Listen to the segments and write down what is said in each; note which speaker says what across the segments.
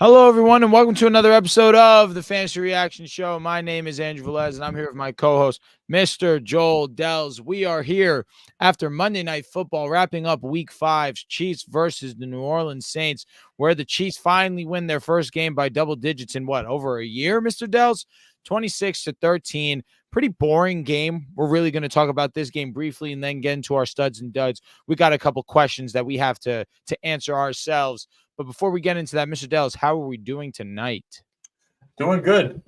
Speaker 1: Hello, everyone, and welcome to another episode of the Fantasy Reaction Show. My name is Andrew Velez, and I'm here with my co-host, Mr. Joel Dehls. We are here after Monday Night Football, wrapping up Week 5, Chiefs versus the New Orleans Saints, where the Chiefs finally win their first game by double digits in over a year, Mr. Dehls? 26-13. Pretty boring game. We're really going to talk about this game briefly and then get into our studs and duds. We got a couple questions that we have to answer ourselves. But before we get into that, Mr. Dehls, how are we doing tonight?
Speaker 2: Doing good.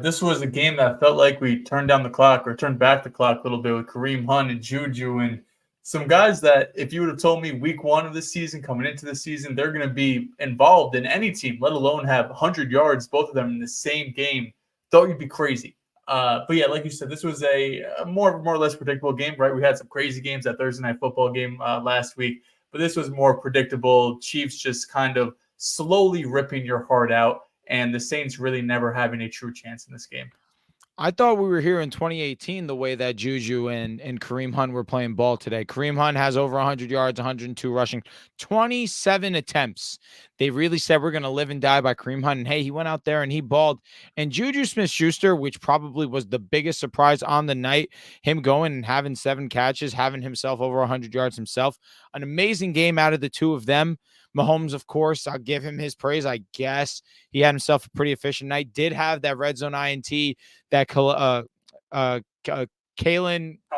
Speaker 2: This was a game that felt like we turned down the clock or turned back the clock a little bit with Kareem Hunt and Juju and some guys that if you would have told me week one of the season, coming into the season, they're going to be involved in any team, let alone have 100 yards, both of them in the same game, thought you'd be crazy. But yeah, like you said, this was a more or less predictable game, right? We had some crazy games, that Thursday Night Football game last week, but this was more predictable. Chiefs just kind of slowly ripping your heart out, and the Saints really never having a true chance in this game.
Speaker 1: I thought we were here in 2018 the way that Juju and Kareem Hunt were playing ball today. Kareem Hunt has over 100 yards, 102 rushing, 27 attempts. They really said we're going to live and die by Kareem Hunt. And hey, he went out there and he balled. And Juju Smith-Schuster, which probably was the biggest surprise on the night, him going and having 7 catches, having himself over 100 yards himself. An amazing game out of the two of them. Mahomes, of course, I'll give him his praise, I guess. He had himself a pretty efficient night. Did have that red zone INT that Kalen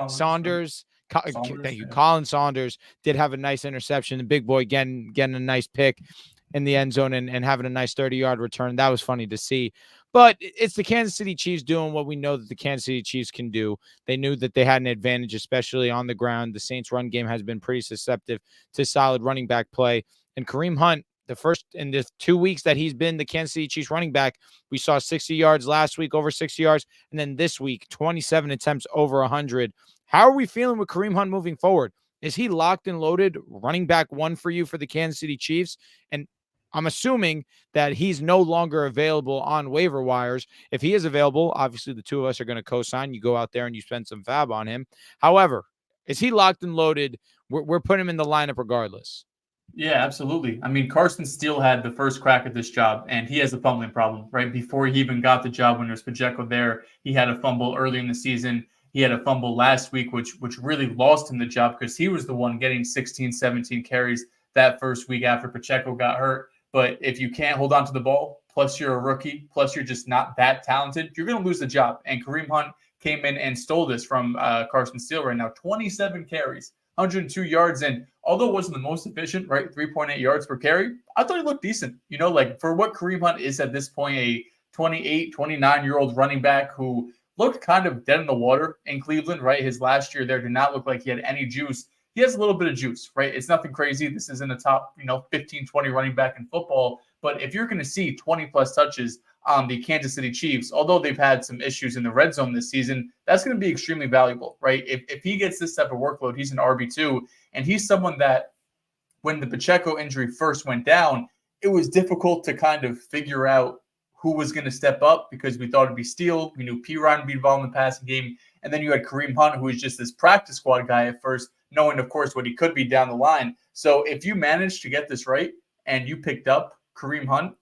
Speaker 1: Saunders. Thank you. Colin Saunders did have a nice interception. The big boy getting a nice pick in the end zone and having a nice 30-yard return. That was funny to see. But it's the Kansas City Chiefs doing what we know that the Kansas City Chiefs can do. They knew that they had an advantage, especially on the ground. The Saints' run game has been pretty susceptible to solid running back play. And Kareem Hunt, the first in the 2 weeks that he's been the Kansas City Chiefs running back, we saw 60 yards last week, over 60 yards. And then this week, 27 attempts, over 100. How are we feeling with Kareem Hunt moving forward? Is he locked and loaded, running back one for you for the Kansas City Chiefs? And I'm assuming that he's no longer available on waiver wires. If he is available, obviously the two of us are going to co-sign. You go out there and you spend some fab on him. However, is he locked and loaded? We're putting him in the lineup regardless.
Speaker 2: Yeah, absolutely. I mean, Carson Steele had the first crack at this job, and he has a fumbling problem, right? Before he even got the job, when there was Pacheco there, he had a fumble early in the season. He had a fumble last week, which really lost him the job because he was the one getting 16, 17 carries that first week after Pacheco got hurt. But if you can't hold on to the ball, plus you're a rookie, plus you're just not that talented, you're going to lose the job. And Kareem Hunt came in and stole this from Carson Steele right now. 27 carries, 102 yards, and although it wasn't the most efficient, right, 3.8 yards per carry, I thought he looked decent. You know, like for what Kareem Hunt is at this point, a 28, 29-year-old running back who looked kind of dead in the water in Cleveland, right? His last year there did not look like he had any juice. He has a little bit of juice, right? It's nothing crazy. This isn't a top, 15, 20 running back in football. But if you're going to see 20-plus touches on the Kansas City Chiefs, although they've had some issues in the red zone this season, that's going to be extremely valuable, right? If he gets this type of workload, he's an RB2, and he's someone that when the Pacheco injury first went down, it was difficult to kind of figure out who was going to step up because we thought it'd be Steele. We knew P. Ryan would be involved in the passing game. And then you had Kareem Hunt, who was just this practice squad guy at first, knowing, of course, what he could be down the line. So if you managed to get this right and you picked up Kareem Hunt,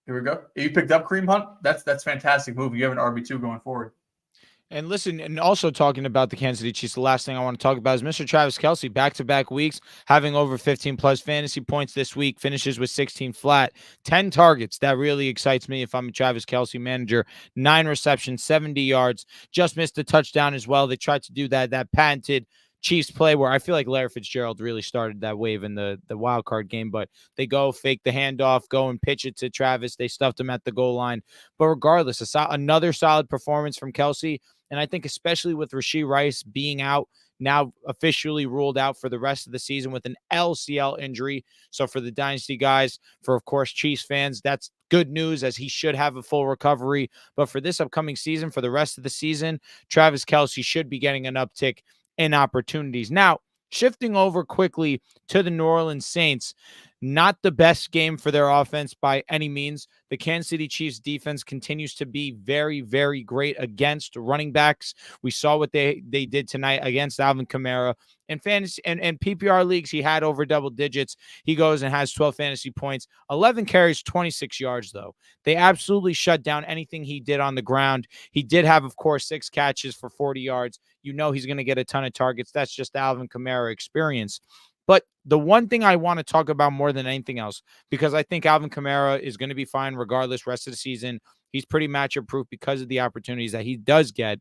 Speaker 2: here we go. If you picked up Kareem Hunt, that's fantastic move. You have an RB2 going forward.
Speaker 1: And listen, and also talking about the Kansas City Chiefs, the last thing I want to talk about is Mr. Travis Kelce, back-to-back weeks, having over 15-plus fantasy points this week, finishes with 16 flat, 10 targets. That really excites me if I'm a Travis Kelce manager. 9 receptions, 70 yards, just missed a touchdown as well. They tried to do that patented Chiefs play where I feel like Larry Fitzgerald really started that wave in the wild card game, but they go fake the handoff, go and pitch it to Travis. They stuffed him at the goal line. But regardless, another solid performance from Kelce. And I think especially with Rashee Rice being out, now officially ruled out for the rest of the season with an LCL injury. So for the Dynasty guys, for, of course, Chiefs fans, that's good news as he should have a full recovery. But for this upcoming season, for the rest of the season, Travis Kelce should be getting an uptick in opportunities. Now, shifting over quickly to the New Orleans Saints, Not the best game for their offense by any means. The Kansas City Chiefs defense continues to be very, very great against running backs. We saw what they did tonight against Alvin Kamara. In fantasy and PPR leagues, he had over double digits. He goes and has 12 fantasy points, 11 carries, 26 yards, though. They absolutely shut down anything he did on the ground. He did have, of course, 6 catches for 40 yards. You know he's going to get a ton of targets. That's just the Alvin Kamara experience. But the one thing I want to talk about more than anything else, because I think Alvin Kamara is going to be fine regardless rest of the season. He's pretty matchup proof because of the opportunities that he does get.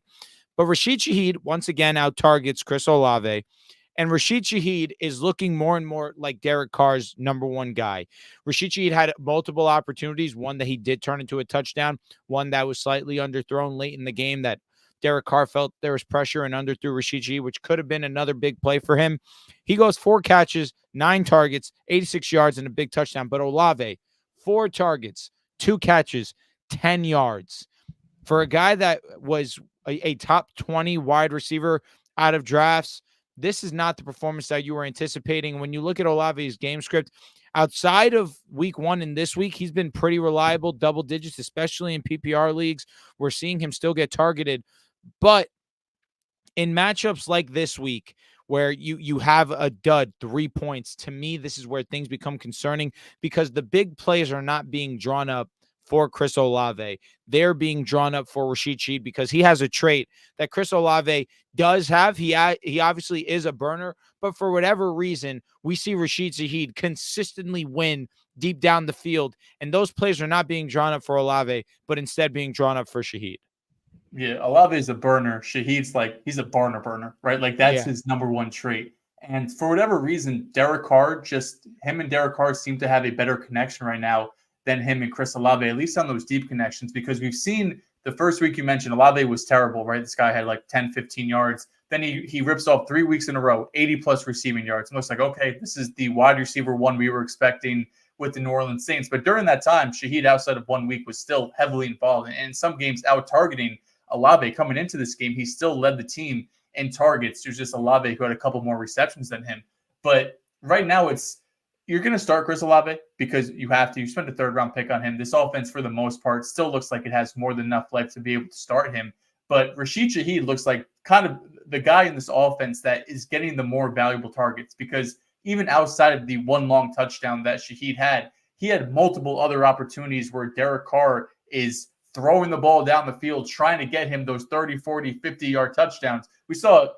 Speaker 1: But Rashid Shaheed, once again, out targets Chris Olave. And Rashid Shaheed is looking more and more like Derek Carr's number one guy. Rashid Shaheed had multiple opportunities, one that he did turn into a touchdown, one that was slightly underthrown late in the game that Derek Carr felt there was pressure and underthrew Rashid Shaheed, which could have been another big play for him. He goes 4 catches, 9 targets, 86 yards, and a big touchdown. But Olave, 4 targets, 2 catches, 10 yards. For a guy that was a top 20 wide receiver out of drafts, this is not the performance that you were anticipating. When you look at Olave's game script, outside of week 1 and this week, he's been pretty reliable, double digits, especially in PPR leagues. We're seeing him still get targeted. But in matchups like this week, where you have a dud, 3 points, to me, this is where things become concerning because the big plays are not being drawn up for Chris Olave. They're being drawn up for Rashid Shaheed because he has a trait that Chris Olave does have. He obviously is a burner, but for whatever reason, we see Rashid Shaheed consistently win deep down the field, and those plays are not being drawn up for Olave, but instead being drawn up for Shaheed.
Speaker 2: Yeah, Olave is a burner. Shaheed's like, he's a burner, right? Like that's his number one trait. And for whatever reason, Derek Carr, him and Derek Carr seem to have a better connection right now than him and Chris Olave, at least on those deep connections, because we've seen the first week you mentioned Olave was terrible, right? This guy had like 10, 15 yards. Then he rips off 3 weeks in a row, 80 plus receiving yards. It looks like, okay, this is the wide receiver one we were expecting with the New Orleans Saints. But during that time, Shaheed, outside of 1 week, was still heavily involved. And in some games, out targeting Olave. Coming into this game, he still led the team in targets. There's just Olave who had a couple more receptions than him. But right now, you're going to start Chris Olave because you have to. You spent a 3rd-round pick on him. This offense, for the most part, still looks like it has more than enough life to be able to start him. But Rashid Shaheed looks like kind of the guy in this offense that is getting the more valuable targets because even outside of the one long touchdown that Shaheed had, he had multiple other opportunities where Derek Carr is throwing the ball down the field, trying to get him those 30, 40, 50-yard touchdowns. We saw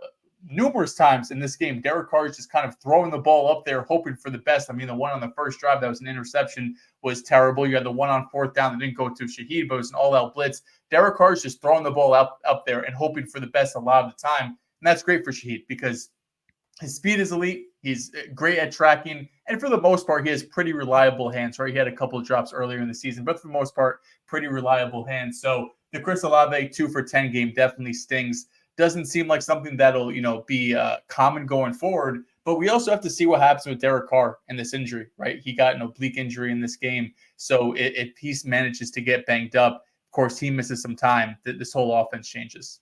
Speaker 2: numerous times in this game, Derek Carr is just kind of throwing the ball up there, hoping for the best. I mean, the one on the first drive that was an interception was terrible. You had the one on 4th down that didn't go to Shaheed, but it was an all-out blitz. Derek Carr is just throwing the ball up there and hoping for the best a lot of the time. And that's great for Shaheed because his speed is elite. He's great at tracking. And for the most part, he has pretty reliable hands, right? He had a couple of drops earlier in the season, but for the most part, pretty reliable hands. So the Chris Olave 2 for 10 game definitely stings. Doesn't seem like something that'll, be common going forward. But we also have to see what happens with Derek Carr and this injury, right? He got an oblique injury in this game. So if he manages to get banged up, of course, he misses some time, this whole offense changes.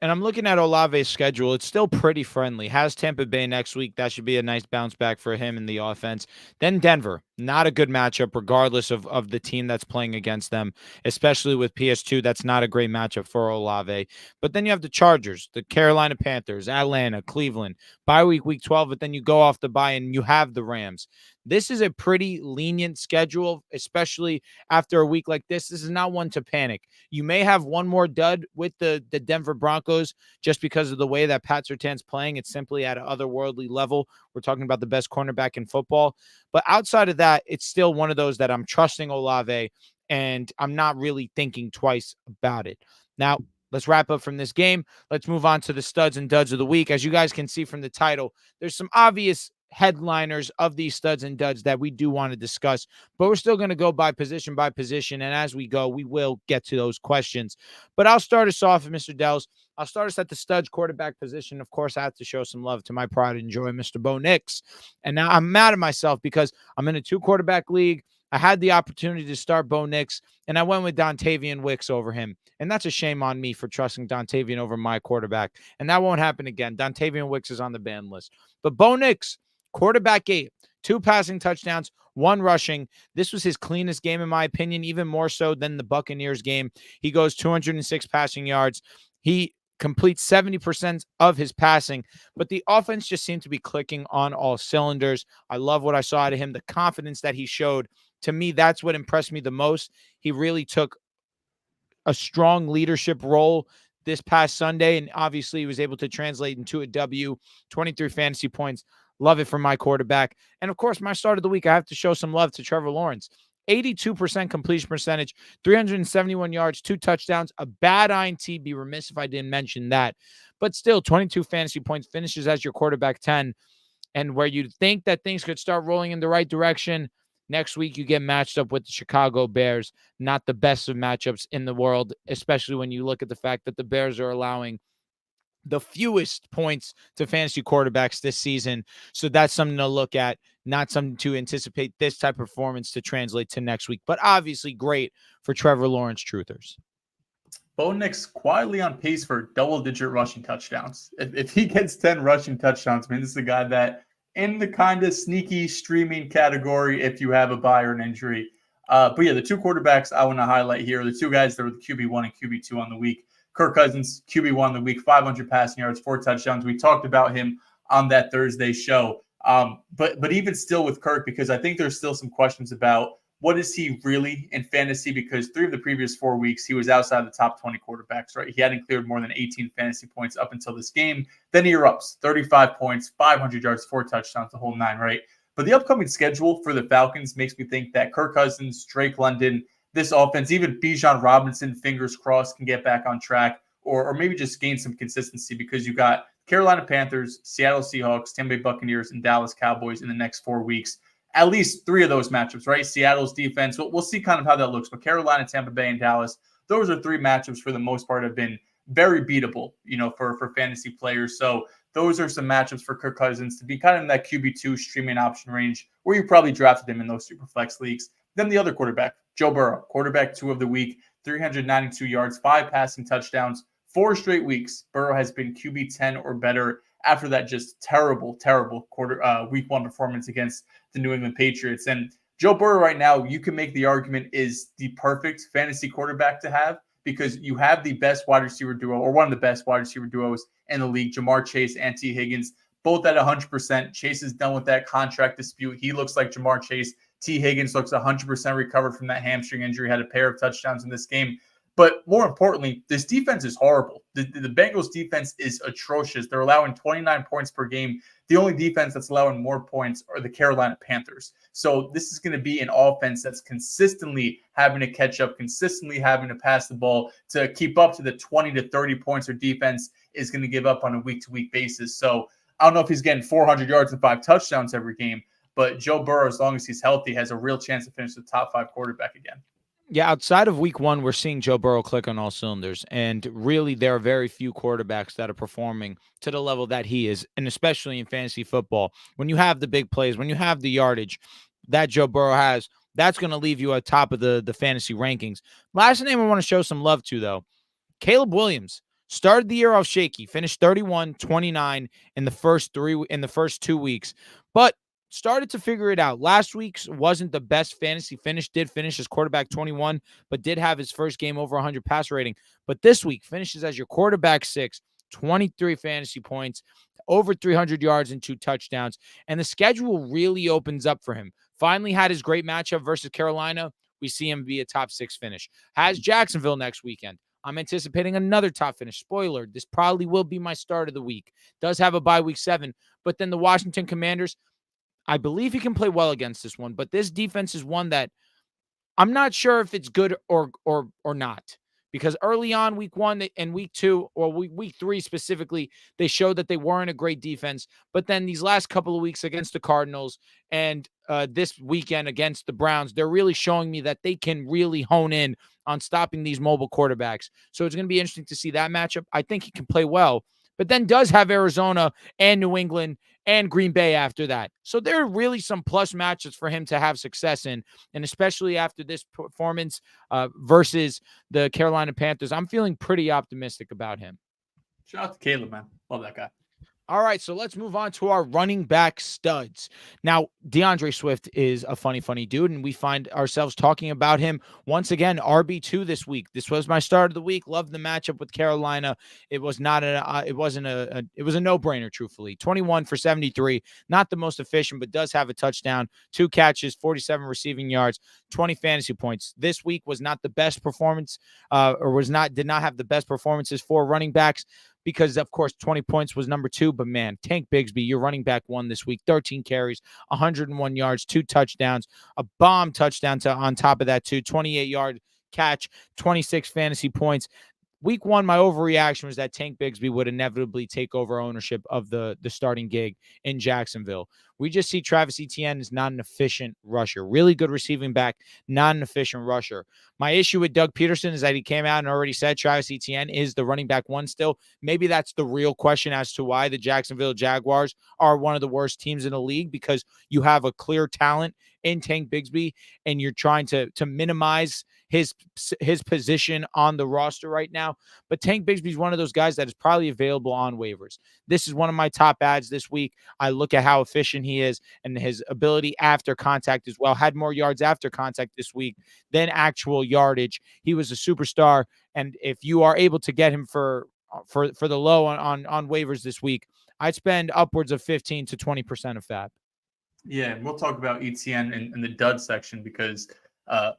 Speaker 1: And I'm looking at Olave's schedule. It's still pretty friendly. Has Tampa Bay next week. That should be a nice bounce back for him in the offense. Then Denver. Not a good matchup, regardless of the team that's playing against them, especially with PS2. That's not a great matchup for Olave. But then you have the Chargers, the Carolina Panthers, Atlanta, Cleveland. Bye week 12, but then you go off the bye and you have the Rams. This is a pretty lenient schedule, especially after a week like this. This is not one to panic. You may have one more dud with the Denver Broncos just because of the way that Pat Surtain's playing. It's simply at an otherworldly level. We're talking about the best cornerback in football. But outside of that, it's still one of those that I'm trusting Olave, and I'm not really thinking twice about it. Now, let's wrap up from this game. Let's move on to the studs and duds of the week. As you guys can see from the title, there's some obvious headliners of these studs and duds that we do want to discuss, but we're still going to go by position. And as we go, we will get to those questions. But I'll start us off, Mr. Dehls. I'll start us at the studs quarterback position. Of course, I have to show some love to my pride and joy, Mr. Bo Nix. And now I'm mad at myself because I'm in a 2-quarterback league. I had the opportunity to start Bo Nix, and I went with Dontavian Wicks over him. And that's a shame on me for trusting Dontavian over my quarterback. And that won't happen again. Dontavian Wicks is on the ban list. But Bo Nix, quarterback 8, 2 passing touchdowns, 1 rushing. This was his cleanest game, in my opinion, even more so than the Buccaneers game. He goes 206 passing yards. He completes 70% of his passing, but the offense just seemed to be clicking on all cylinders. I love what I saw out of him, the confidence that he showed. To me, that's what impressed me the most. He really took a strong leadership role this past Sunday, and obviously he was able to translate into a W, 23 fantasy points. Love it from my quarterback. And of course, my start of the week, I have to show some love to Trevor Lawrence. 82% completion percentage, 371 yards, 2 touchdowns, a bad INT. Be remiss if I didn't mention that. But still, 22 fantasy points, finishes as your quarterback 10. And where you'd think that things could start rolling in the right direction, next week you get matched up with the Chicago Bears. Not the best of matchups in the world, especially when you look at the fact that the Bears are allowing the fewest points to fantasy quarterbacks this season. So that's something to look at, not something to anticipate this type of performance to translate to next week. But obviously great for Trevor Lawrence truthers.
Speaker 2: Bo Nix quietly on pace for double-digit rushing touchdowns. If he gets 10 rushing touchdowns, I mean, this is a guy that in the kind of sneaky streaming category if you have a bye or an injury. But yeah, the 2 quarterbacks I want to highlight here are the 2 guys that were the QB1 and QB2 on the week. Kirk Cousins, QB1 the week, 500 passing yards, 4 touchdowns. We talked about him on that Thursday show. But even still with Kirk, because I think there's still some questions about what is he really in fantasy, because 3 of the previous 4 weeks, he was outside the top 20 quarterbacks, right? He hadn't cleared more than 18 fantasy points up until this game. Then he erupts, 35 points, 500 yards, 4 touchdowns, the whole 9, right? But the upcoming schedule for the Falcons makes me think that Kirk Cousins, Drake London, this offense, even Bijan Robinson, fingers crossed, can get back on track or maybe just gain some consistency, because you got Carolina Panthers, Seattle Seahawks, Tampa Bay Buccaneers, and Dallas Cowboys in the next 4 weeks. At least 3 of those matchups, right? Seattle's defense, we'll see kind of how that looks. But Carolina, Tampa Bay, and Dallas, those are 3 matchups for the most part have been very beatable, for fantasy players. So those are some matchups for Kirk Cousins to be kind of in that QB2 streaming option range where you probably drafted him in those super flex leagues. Then the other quarterback, Joe Burrow, quarterback 2 of the week, 392 yards, 5 passing touchdowns, 4 straight weeks. Burrow has been QB 10 or better after that just terrible week 1 performance against the New England Patriots. And Joe Burrow right now, you can make the argument, is the perfect fantasy quarterback to have, because you have the best wide receiver duo, or one of the best wide receiver duos in the league, Jamar Chase and T. Higgins, both at 100%. Chase is done with that contract dispute. He looks like Jamar Chase. T. Higgins looks 100% recovered from that hamstring injury, had a pair of touchdowns in this game. But more importantly, this defense is horrible. The Bengals defense is atrocious. They're allowing 29 points per game. The only defense that's allowing more points are the Carolina Panthers. So this is going to be an offense that's consistently having to catch up, consistently having to pass the ball to keep up to the 20 to 30 points their defense is going to give up on a week-to-week basis. So I don't know if he's getting 400 yards and 5 touchdowns every game, but Joe Burrow, as long as he's healthy, has a real chance to finish the top 5 quarterback again.
Speaker 1: Yeah, outside of week 1, we're seeing Joe Burrow click on all cylinders. And really, there are very few quarterbacks that are performing to the level that he is, and especially in fantasy football. When you have the big plays, when you have the yardage that Joe Burrow has, that's going to leave you at top of the fantasy rankings. Last name I want to show some love to, though, Caleb Williams. Started the year off shaky, finished 31-29 in the first 2 weeks, but started to figure it out. Last week's wasn't the best fantasy finish. Did finish as quarterback 21, but did have his first game over 100 pass rating. But this week finishes as your quarterback 6, 23 fantasy points, over 300 yards and 2 touchdowns. And the schedule really opens up for him. Finally had his great matchup versus Carolina. We see him be a top 6 finish. Has Jacksonville next weekend. I'm anticipating another top finish. Spoiler, this probably will be my start of the week. Does have a bye week 7. But then the Washington Commanders, I believe he can play well against this one, but this defense is one that I'm not sure if it's good or not, because early on week 1 and week 2, or week 3 specifically, they showed that they weren't a great defense. But then these last couple of weeks against the Cardinals and this weekend against the Browns, they're really showing me that they can really hone in on stopping these mobile quarterbacks. So it's going to be interesting to see that matchup. I think he can play well, but then does have Arizona and New England and Green Bay after that. So there are really some plus matches for him to have success in, and especially after this performance versus the Carolina Panthers, I'm feeling pretty optimistic about him.
Speaker 2: Shout out to Caleb, man. Love that guy.
Speaker 1: All right, so let's move on to our running back studs. Now, DeAndre Swift is a funny, funny dude, and we find ourselves talking about him once again. RB2 this week. This was my start of the week. Loved the matchup with Carolina. It was not it was a no-brainer. Truthfully, 21 for 73, not the most efficient, but does have a touchdown, 2 catches, 47 receiving yards, 20 fantasy points. This week was not the best performance, did not have the best performances for running backs, because of course 20 points was number 2, but man, Tank Bigsby, your running back, 1 this week, 13 carries, 101 yards, 2 touchdowns, a bomb touchdown on top of that too, 28-yard catch, 26 fantasy points. Week 1, my overreaction was that Tank Bigsby would inevitably take over ownership of the starting gig in Jacksonville. We just see Travis Etienne is not an efficient rusher. Really good receiving back, not an efficient rusher. My issue with Doug Peterson is that he came out and already said Travis Etienne is the running back 1 still. Maybe that's the real question as to why the Jacksonville Jaguars are one of the worst teams in the league, because you have a clear talent in Tank Bigsby and you're trying to minimize his position on the roster right now. But Tank Bigsby is one of those guys that is probably available on waivers. This is one of my top ads this week. I look at how efficient he is and his ability after contact as well. Had more yards after contact this week than actual yardage. He was a superstar, and if you are able to get him for the low on waivers this week, I'd spend upwards of 15 to 20% of that.
Speaker 2: Yeah, and we'll talk about ETN in the dud section, because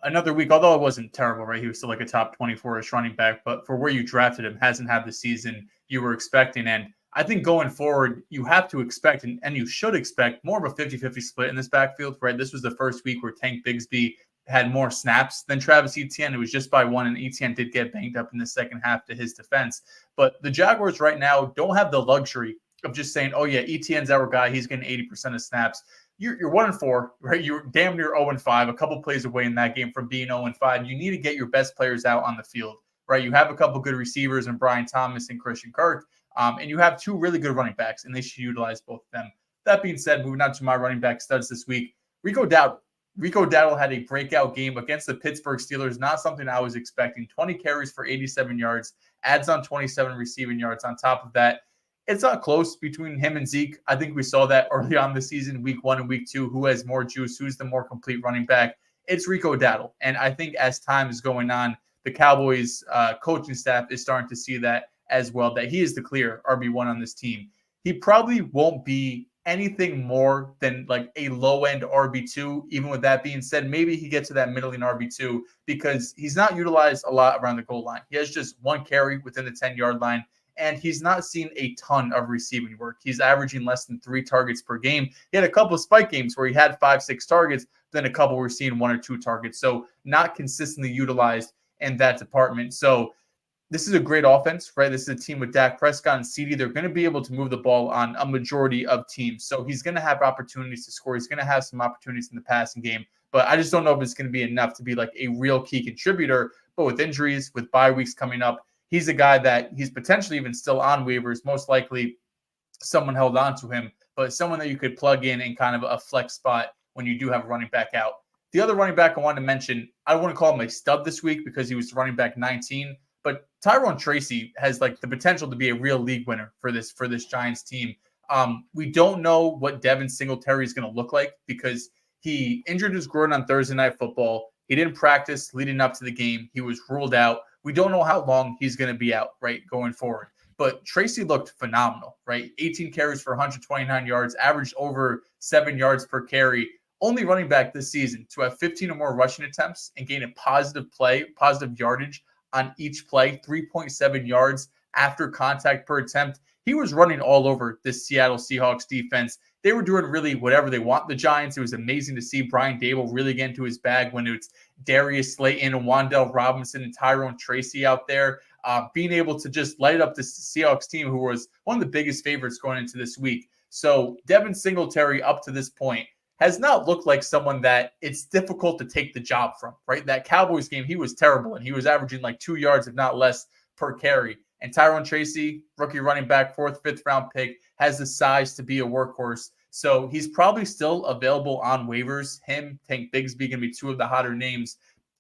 Speaker 2: another week, although it wasn't terrible, right? He was still like a top 24-ish running back, but for where you drafted him, hasn't had the season you were expecting. And I think going forward, you have to expect, and you should expect, more of a 50-50 split in this backfield, right? This was the first week where Tank Bigsby had more snaps than Travis Etienne. It was just by 1, and Etienne did get banged up in the second half, to his defense. But the Jaguars right now don't have the luxury of just saying, oh yeah, Etienne's our guy, he's getting 80% of snaps. You're 1-4, right? You're damn near 0-5, a couple plays away in that game from being 0-5. You need to get your best players out on the field, right? You have a couple good receivers in Brian Thomas and Christian Kirk, and you have 2 really good running backs, and they should utilize both of them. That being said, moving on to my running back studs this week, Rico Dowdle had a breakout game against the Pittsburgh Steelers, not something I was expecting. 20 carries for 87 yards, adds on 27 receiving yards on top of that. It's not close between him and Zeke. I think we saw that early on the season, week 1 and week 2. Who has more juice? Who's the more complete running back? It's Rico Dowdle. And I think as time is going on, the Cowboys coaching staff is starting to see that as well, that he is the clear RB1 on this team. He probably won't be anything more than like a low-end RB2. Even with that being said, maybe he gets to that middling RB2, because he's not utilized a lot around the goal line. He has just 1 carry within the 10-yard line, and he's not seen a ton of receiving work. He's averaging less than 3 targets per game. He had a couple of spike games where he had 5-6 targets, then a couple were seeing 1 or 2 targets. So not consistently utilized in that department. So this is a great offense, right? This is a team with Dak Prescott and CD. They're going to be able to move the ball on a majority of teams. So he's going to have opportunities to score. He's going to have some opportunities in the passing game. But I just don't know if it's going to be enough to be like a real key contributor. But with injuries, with bye weeks coming up, he's a guy that he's potentially even still on waivers. Most likely someone held on to him, but someone that you could plug in kind of a flex spot when you do have a running back out. The other running back I wanted to mention, I don't want to call him a stud this week because he was running back 19, but Tyrone Tracy has like the potential to be a real league winner for this Giants team. We don't know what Devin Singletary is going to look like, because he injured his groin on Thursday Night Football. He didn't practice leading up to the game. He was ruled out. We don't know how long he's going to be out, right, going forward. But Tracy looked phenomenal, right? 18 carries for 129 yards, averaged over 7 yards per carry. Only running back this season to have 15 or more rushing attempts and gain a positive yardage on each play, 3.7 yards after contact per attempt. He was running all over this Seattle Seahawks defense. They were doing really whatever they want. The Giants, it was amazing to see Brian Dable really get into his bag when it's Darius Slayton and Wan'Dale Robinson and Tyrone Tracy out there, being able to just light up the Seahawks team, who was one of the biggest favorites going into this week. So Devin Singletary up to this point has not looked like someone that it's difficult to take the job from, right? That Cowboys game, he was terrible, and he was averaging like 2 yards, if not less, per carry. And Tyrone Tracy, rookie running back, 4th, 5th round pick, has the size to be a workhorse. So he's probably still available on waivers. Him, Tank Bigsby, going to be 2 of the hotter names.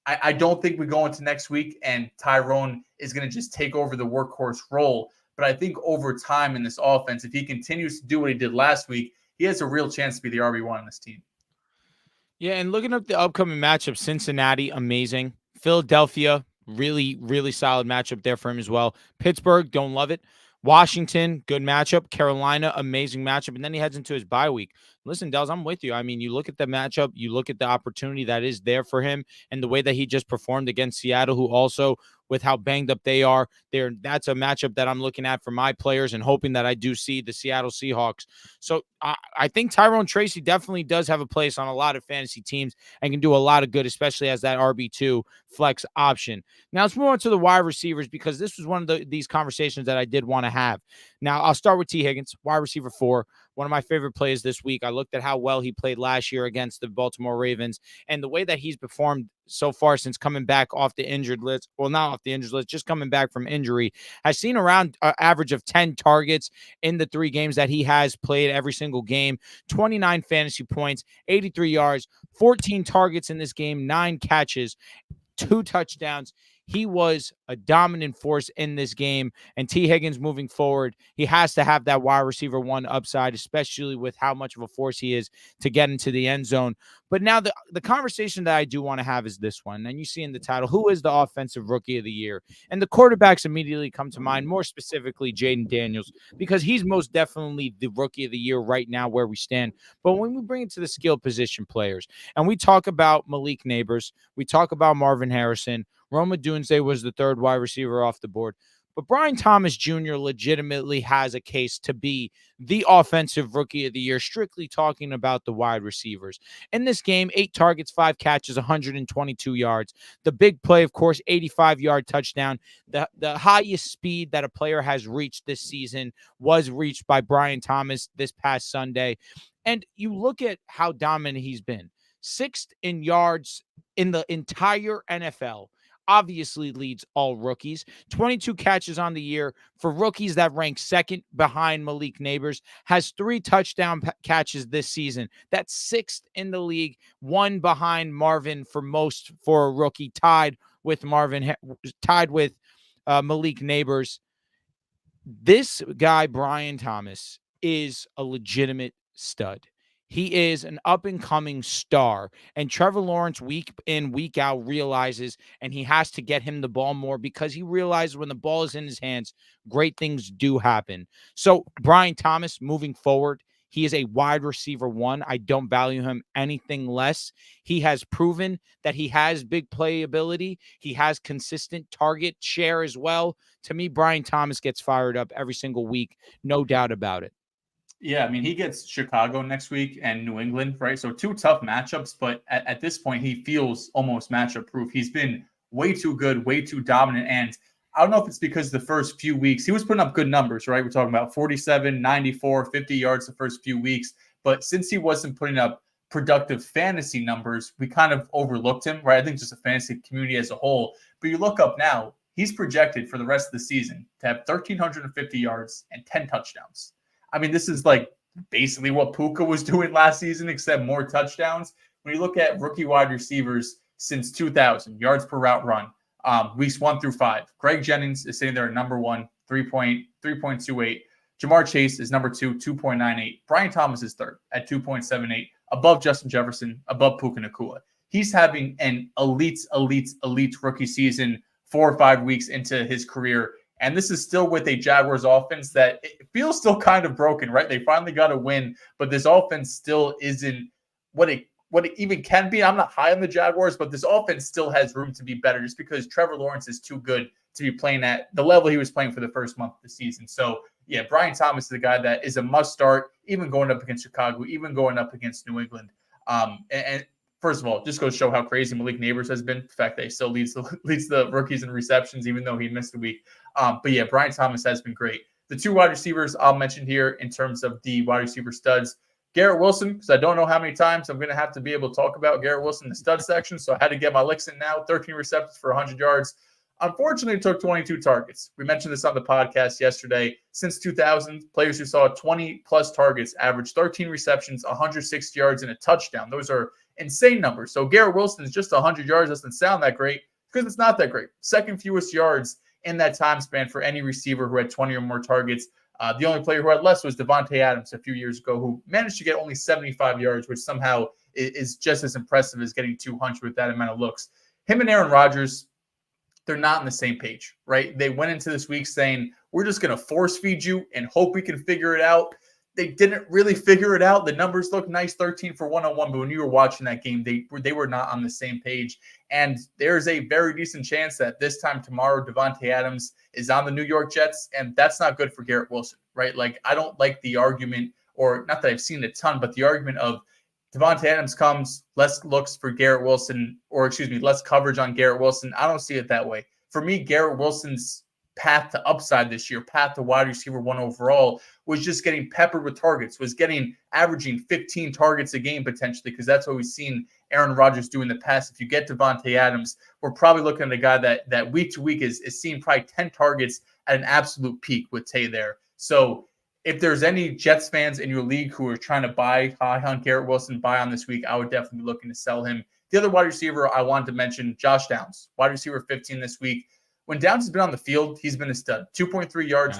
Speaker 2: I don't think we go into next week and Tyrone is going to just take over the workhorse role. But I think over time in this offense, if he continues to do what he did last week, he has a real chance to be the RB1 on this team.
Speaker 1: Yeah, and looking up the upcoming matchup, Cincinnati, amazing. Philadelphia, really, really solid matchup there for him as well. Pittsburgh, don't love it. Washington, good matchup. Carolina, amazing matchup. And then he heads into his bye week. Listen, Dehls, I'm with you. I mean, you look at the matchup, you look at the opportunity that is there for him and the way that he just performed against Seattle, who also, with how banged up they are, that's a matchup that I'm looking at for my players and hoping that I do see the Seattle Seahawks. So I think Tyrone Tracy definitely does have a place on a lot of fantasy teams and can do a lot of good, especially as that RB2 flex option. Now let's move on to the wide receivers, because this was one of these conversations that I did want to have. Now I'll start with T. Higgins, wide receiver 4, one of my favorite plays this week. I looked at how well he played last year against the Baltimore Ravens and the way that he's performed so far since coming back off the injured list. Well, not off the injured list, just coming back from injury. Has seen around an average of 10 targets in the 3 games that he has played every single game, 29 fantasy points, 83 yards, 14 targets in this game, 9 catches, 2 touchdowns. He was a dominant force in this game. And T. Higgins moving forward, he has to have that wide receiver 1 upside, especially with how much of a force he is to get into the end zone. But now the conversation that I do want to have is this one. And you see in the title, who is the offensive rookie of the year? And the quarterbacks immediately come to mind, more specifically Jaden Daniels, because he's most definitely the rookie of the year right now where we stand. But when we bring it to the skill position players, and we talk about Malik Neighbors, we talk about Marvin Harrison, Rome Odunze was the 3rd wide receiver off the board. But Brian Thomas Jr. legitimately has a case to be the offensive rookie of the year, strictly talking about the wide receivers. In this game, 8 targets, 5 catches, 122 yards. The big play, of course, 85-yard touchdown. The highest speed that a player has reached this season was reached by Brian Thomas this past Sunday. And you look at how dominant he's been. 6th in yards in the entire NFL. Obviously leads all rookies. 22 catches on the year for rookies that rank 2nd behind Malik Neighbors. Has 3 touchdown catches this season. That's 6th in the league. 1 behind Marvin for most for a rookie, tied with Malik Neighbors. This guy, Brian Thomas, is a legitimate stud. He is an up-and-coming star, and Trevor Lawrence week in, week out realizes, and he has to get him the ball more because he realizes when the ball is in his hands, great things do happen. So Brian Thomas, moving forward, he is a wide receiver 1. I don't value him anything less. He has proven that he has big playability. He has consistent target share as well. To me, Brian Thomas gets fired up every single week, no doubt about it.
Speaker 2: Yeah, I mean, he gets Chicago next week and New England, right? So 2 tough matchups, but at this point, he feels almost matchup proof. He's been way too good, way too dominant. And I don't know if it's because the first few weeks, he was putting up good numbers, right? We're talking about 47, 94, 50 yards the first few weeks. But since he wasn't putting up productive fantasy numbers, we kind of overlooked him, right? I think just the fantasy community as a whole. But you look up now, he's projected for the rest of the season to have 1,350 yards and 10 touchdowns. I mean, this is like basically what Puka was doing last season, except more touchdowns. When you look at rookie wide receivers since 2000, yards per route run, weeks 1 through 5, Greg Jennings is sitting there at number 1, 3.28. Jamar Chase is number 2, 2.98. Brian Thomas is 3rd at 2.78, above Justin Jefferson, above Puka Nacua. He's having an elite rookie season 4 or 5 weeks into his career. And this is still with a Jaguars offense that it feels still kind of broken, right? They finally got a win, but this offense still isn't what it even can be. I'm not high on the Jaguars, but this offense still has room to be better just because Trevor Lawrence is too good to be playing at the level he was playing for the first month of the season. So, yeah, Brian Thomas is the guy that is a must start, even going up against Chicago, even going up against New England. And first of all, just goes to show how crazy Malik Neighbors has been. The fact that he still leads the rookies in receptions, even though he missed a week. But yeah, Brian Thomas has been great. The 2 wide receivers I'll mention here in terms of the wide receiver studs, Garrett Wilson, because I don't know how many times I'm going to have to be able to talk about Garrett Wilson in the stud section. So I had to get my licks in now. 13 receptions for 100 yards. Unfortunately, took 22 targets. We mentioned this on the podcast yesterday. Since 2000, players who saw 20-plus targets averaged 13 receptions, 160 yards, and a touchdown. Those are insane numbers. So Garrett Wilson is just 100 yards. Doesn't sound that great because it's not that great. 2nd fewest yards in that time span for any receiver who had 20 or more targets. The only player who had less was Davante Adams a few years ago, who managed to get only 75 yards, which somehow is just as impressive as getting 200 with that amount of looks. Him and Aaron Rodgers, they're not on the same page, right? They went into this week saying, we're just going to force feed you and hope we can figure it out. They didn't really figure it out. The numbers look nice, 13 for 101, but when you were watching that game, they were not on the same page. And there's a very decent chance that this time tomorrow, Davante Adams is on the New York Jets, and that's not good for Garrett Wilson, right? Like, I don't like the argument, or not that I've seen a ton, but the argument of Davante Adams comes, less looks for Garrett Wilson, or excuse me, less coverage on Garrett Wilson. I don't see it that way. For me, Garrett Wilson's path to upside this year, path to wide receiver 1 overall, was just getting peppered with targets, was averaging 15 targets a game potentially, because that's what we've seen Aaron Rodgers do in the past. If you get Davante Adams, we're probably looking at a guy that week to week is seeing probably 10 targets at an absolute peak with Tay there. So if there's any Jets fans in your league who are trying to buy high on Garrett Wilson, buy on this week, I would definitely be looking to sell him. The other wide receiver I wanted to mention, Josh Downs, wide receiver 15 this week. When Downs has been on the field, he's been a stud. 2.3 yards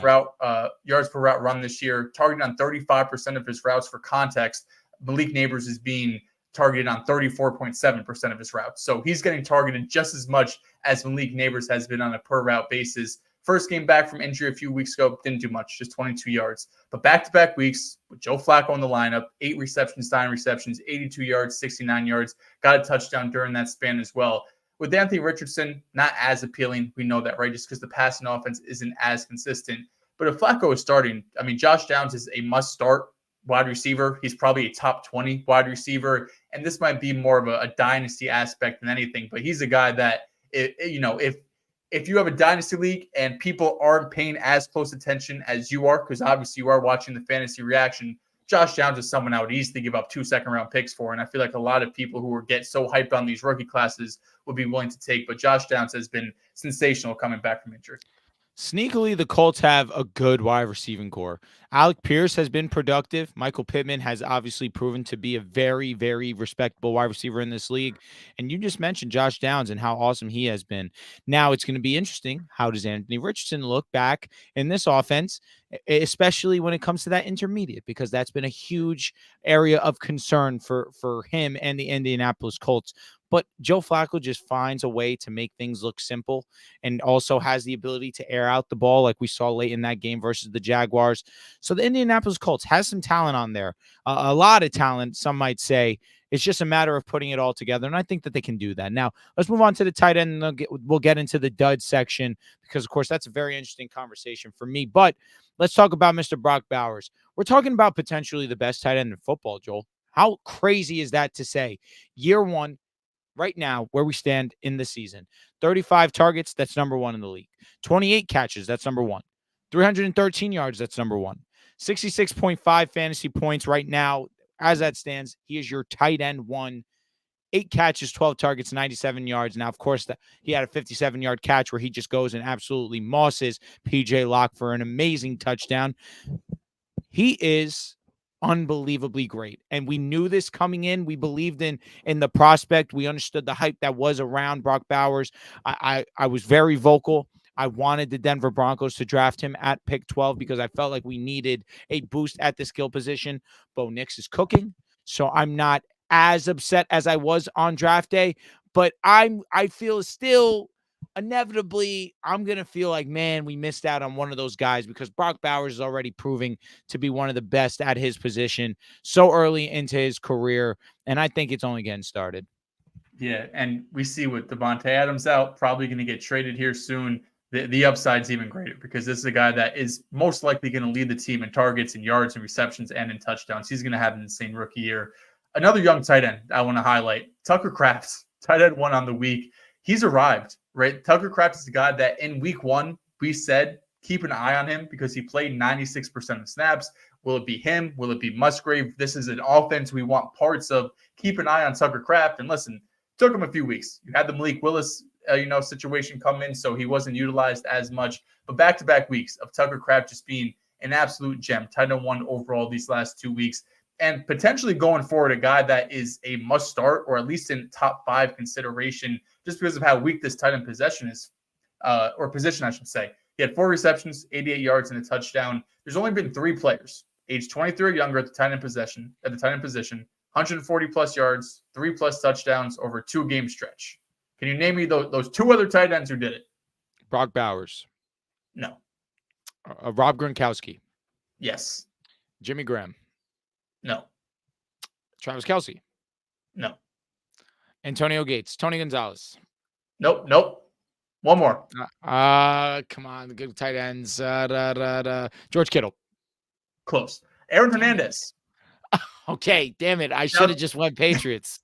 Speaker 2: per route run this year, targeted on 35% of his routes. For context, Malik Neighbors is being targeted on 34.7% of his routes. So he's getting targeted just as much as Malik Neighbors has been on a per route basis. First game back from injury a few weeks ago, didn't do much, just 22 yards. But back-to-back weeks with Joe Flacco in the lineup, 8 receptions, 9 receptions, 82 yards, 69 yards, got a touchdown during that span as well. With Anthony Richardson, not as appealing. We know that, right? Just because the passing offense isn't as consistent. But if Flacco is starting, I mean, Josh Downs is a must-start wide receiver. He's probably a top 20 wide receiver. And this might be more of a dynasty aspect than anything. But he's a guy that, if you have a dynasty league and people aren't paying as close attention as you are, because obviously you are watching the fantasy reaction, Josh Downs is someone I would easily give up 2 second-round picks for, and I feel like a lot of people who get so hyped on these rookie classes would be willing to take. But Josh Downs has been sensational coming back from injury.
Speaker 1: Sneakily, the Colts have a good wide receiving core. Alec Pierce has been productive. Michael Pittman has obviously proven to be a very, very respectable wide receiver in this league. And you just mentioned Josh Downs and how awesome he has been. Now it's going to be interesting. How does Anthony Richardson look back in this offense, especially when it comes to that intermediate, because that's been a huge area of concern for him and the Indianapolis Colts. But Joe Flacco just finds a way to make things look simple, and also has the ability to air out the ball like we saw late in that game versus the Jaguars. So the Indianapolis Colts has some talent on there, a lot of talent, some might say. It's just a matter of putting it all together, and I think that they can do that. Now, let's move on to the tight end, and we'll get into the dud section because, of course, that's a very interesting conversation for me. But let's talk about Mr. Brock Bowers. We're talking about potentially the best tight end in football, Joel. How crazy is that to say? Year one, right now, where we stand in the season. 35 targets, that's number 1 in the league. 28 catches, that's number 1. 313 yards, that's number 1. 66.5 fantasy points right now. As that stands, he is your tight end 1. 8 catches, 12 targets, 97 yards. Now, of course, he had a 57-yard catch where he just goes and absolutely mosses P.J. Locke for an amazing touchdown. He is unbelievably great, and we knew this coming in. We believed in the prospect. We understood the hype that was around Brock Bowers. I was very vocal. I wanted the Denver Broncos to draft him at pick 12 because I felt like we needed a boost at the skill position. Bo Nix is cooking, so I'm not as upset as I was on draft day, but I feel still inevitably I'm going to feel like, man, we missed out on one of those guys because Brock Bowers is already proving to be one of the best at his position so early into his career, and I think it's only getting started.
Speaker 2: Yeah, and we see with Davante Adams out, probably going to get traded here soon. The upside's even greater because this is a guy that is most likely going to lead the team in targets and yards and receptions and in touchdowns. He's going to have an insane rookie year. Another young tight end I want to highlight, Tucker Kraft, tight end 1 on the week. He's arrived, right? Tucker Kraft is the guy that in week 1, we said, keep an eye on him because he played 96% of snaps. Will it be him? Will it be Musgrave? This is an offense we want parts of. Keep an eye on Tucker Kraft. And listen, took him a few weeks. You had the Malik Willis situation come in, so he wasn't utilized as much. But back-to-back weeks of Tucker Kraft just being an absolute gem, tight end 1 overall these last 2 weeks, and potentially going forward, a guy that is a must-start or at least in top 5 consideration just because of how weak this tight end possession is. or position, I should say. He had 4 receptions, 88 yards, and a touchdown. There's only been 3 players, age 23 or younger, at the tight end position, 140 plus yards, 3 plus touchdowns over a 2-game stretch. Can you name me those 2 other tight ends who did it?
Speaker 1: Brock Bowers.
Speaker 2: No.
Speaker 1: Rob Gronkowski.
Speaker 2: Yes.
Speaker 1: Jimmy Graham.
Speaker 2: No.
Speaker 1: Travis Kelce.
Speaker 2: No.
Speaker 1: Antonio Gates. Tony Gonzalez.
Speaker 2: Nope. One more.
Speaker 1: Come on, the good tight ends. George Kittle.
Speaker 2: Close. Aaron Hernandez.
Speaker 1: Okay, damn it. I should have just went Patriots.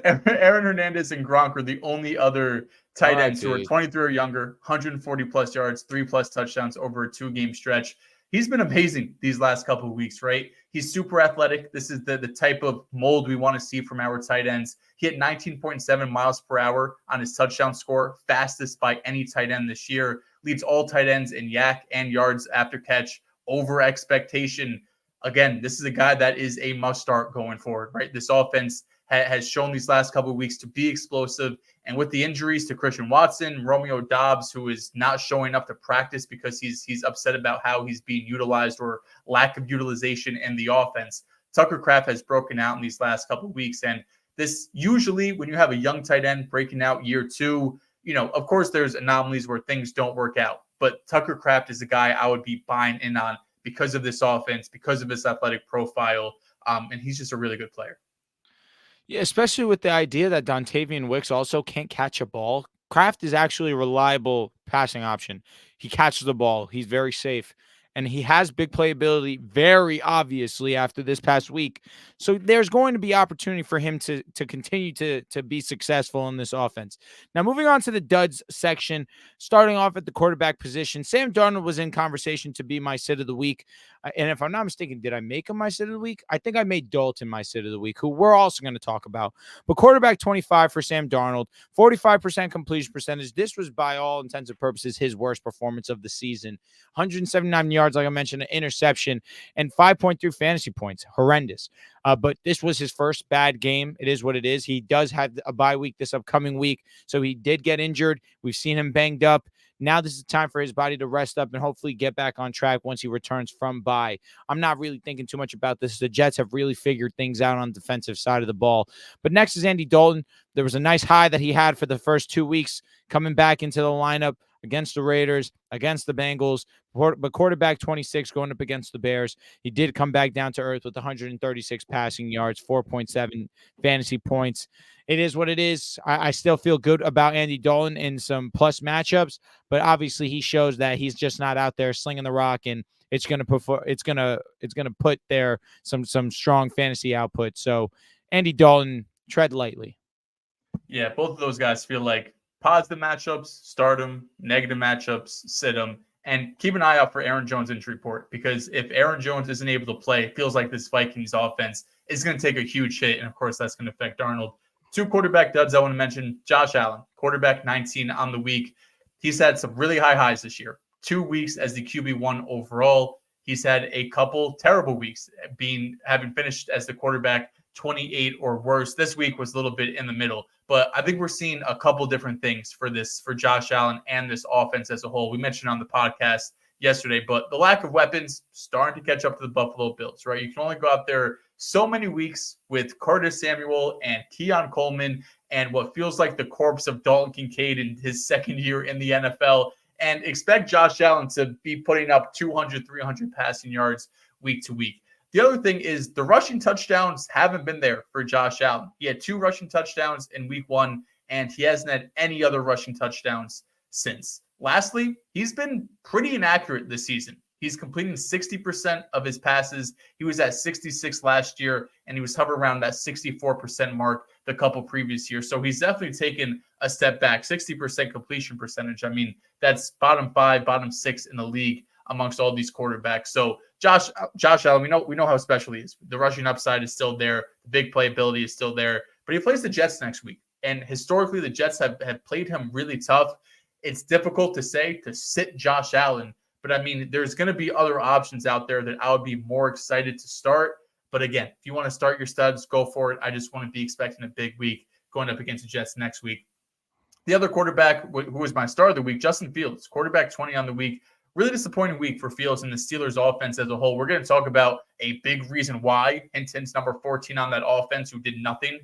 Speaker 2: Aaron Hernandez and Gronk are the only other tight ends who are
Speaker 1: dude.
Speaker 2: 23 or younger, 140 plus yards, 3 plus touchdowns over a 2-game stretch. He's been amazing these last couple of weeks, right? He's super athletic. This is the type of mold we want to see from our tight ends. He hit 19.7 miles per hour on his touchdown score, fastest by any tight end this year. Leads all tight ends in yak and yards after catch over expectation. Again, this is a guy that is a must start going forward, right? This offense has shown these last couple of weeks to be explosive. And with the injuries to Christian Watson, Romeo Doubs, who is not showing up to practice because he's upset about how he's being utilized or lack of utilization in the offense, Tucker Kraft has broken out in these last couple of weeks. And this usually, when you have a young tight end breaking out year 2, of course there's anomalies where things don't work out. But Tucker Kraft is a guy I would be buying in on because of this offense, because of his athletic profile. And he's just a really good player.
Speaker 1: Yeah, especially with the idea that Dontavian Wicks also can't catch a ball. Kraft is actually a reliable passing option. He catches the ball. He's very safe. And he has big playability very obviously after this past week. So there's going to be opportunity for him to continue to be successful in this offense. Now, moving on to the duds section, starting off at the quarterback position, Sam Darnold was in conversation to be my sit of the week. And if I'm not mistaken, did I make him my sit of the week? I think I made Dalton my sit of the week, who we're also going to talk about. But quarterback 25 for Sam Darnold, 45% completion percentage. This was, by all intents and purposes, his worst performance of the season. 179 yards, like I mentioned, an interception, and 5.3 fantasy points. Horrendous. But this was his first bad game. It is what it is. He does have a bye week this upcoming week, so he did get injured. We've seen him banged up. Now this is time for his body to rest up and hopefully get back on track once he returns from bye. I'm not really thinking too much about this. The Jets have really figured things out on the defensive side of the ball. But next is Andy Dalton. There was a nice high that he had for the first 2 weeks coming back into the lineup against the Raiders, against the Bengals, but quarterback 26 going up against the Bears. He did come back down to earth with 136 passing yards, 4.7 fantasy points. It is what it is. I still feel good about Andy Dalton in some plus matchups, but obviously he shows that he's just not out there slinging the rock, and it's going to put there some strong fantasy output. So Andy Dalton, tread lightly.
Speaker 2: Yeah, both of those guys feel like positive matchups, start them, negative matchups, sit them, and keep an eye out for Aaron Jones' injury report, because if Aaron Jones isn't able to play, it feels like this Vikings offense is going to take a huge hit, and of course that's going to affect Darnold. 2 quarterback duds I want to mention. Josh Allen, quarterback 19 on the week. He's had some really high highs this year. 2 weeks as the QB1 overall. He's had a couple terrible weeks, having finished as the quarterback 28 or worse. This week was a little bit in the middle, but I think we're seeing a couple different things for Josh Allen and this offense as a whole. We mentioned on the podcast yesterday, but the lack of weapons starting to catch up to the Buffalo Bills, right? You can only go out there so many weeks with Curtis Samuel and Keon Coleman and what feels like the corpse of Dalton Kincaid in his second year in the NFL, and expect Josh Allen to be putting up 200, 300 passing yards week to week. The other thing is the rushing touchdowns haven't been there for Josh Allen. He had 2 rushing touchdowns in week 1, and he hasn't had any other rushing touchdowns since. Lastly, he's been pretty inaccurate this season. He's completing 60% of his passes. He was at 66 last year, and he was hovering around that 64% mark the couple previous years. So he's definitely taken a step back. 60% completion percentage. I mean, that's bottom 5, bottom 6 in the league amongst all these quarterbacks. So Josh Allen, we know how special he is. The rushing upside is still there. The big playability is still there. But he plays the Jets next week. And historically, the Jets have played him really tough. It's difficult to say to sit Josh Allen. But, I mean, there's going to be other options out there that I would be more excited to start. But, again, if you want to start your studs, go for it. I just want to be expecting a big week going up against the Jets next week. The other quarterback who was my star of the week, Justin Fields, quarterback 20 on the week. Really disappointing week for Fields and the Steelers offense as a whole. We're going to talk about a big reason why. Hinton's number 14 on that offense who did nothing,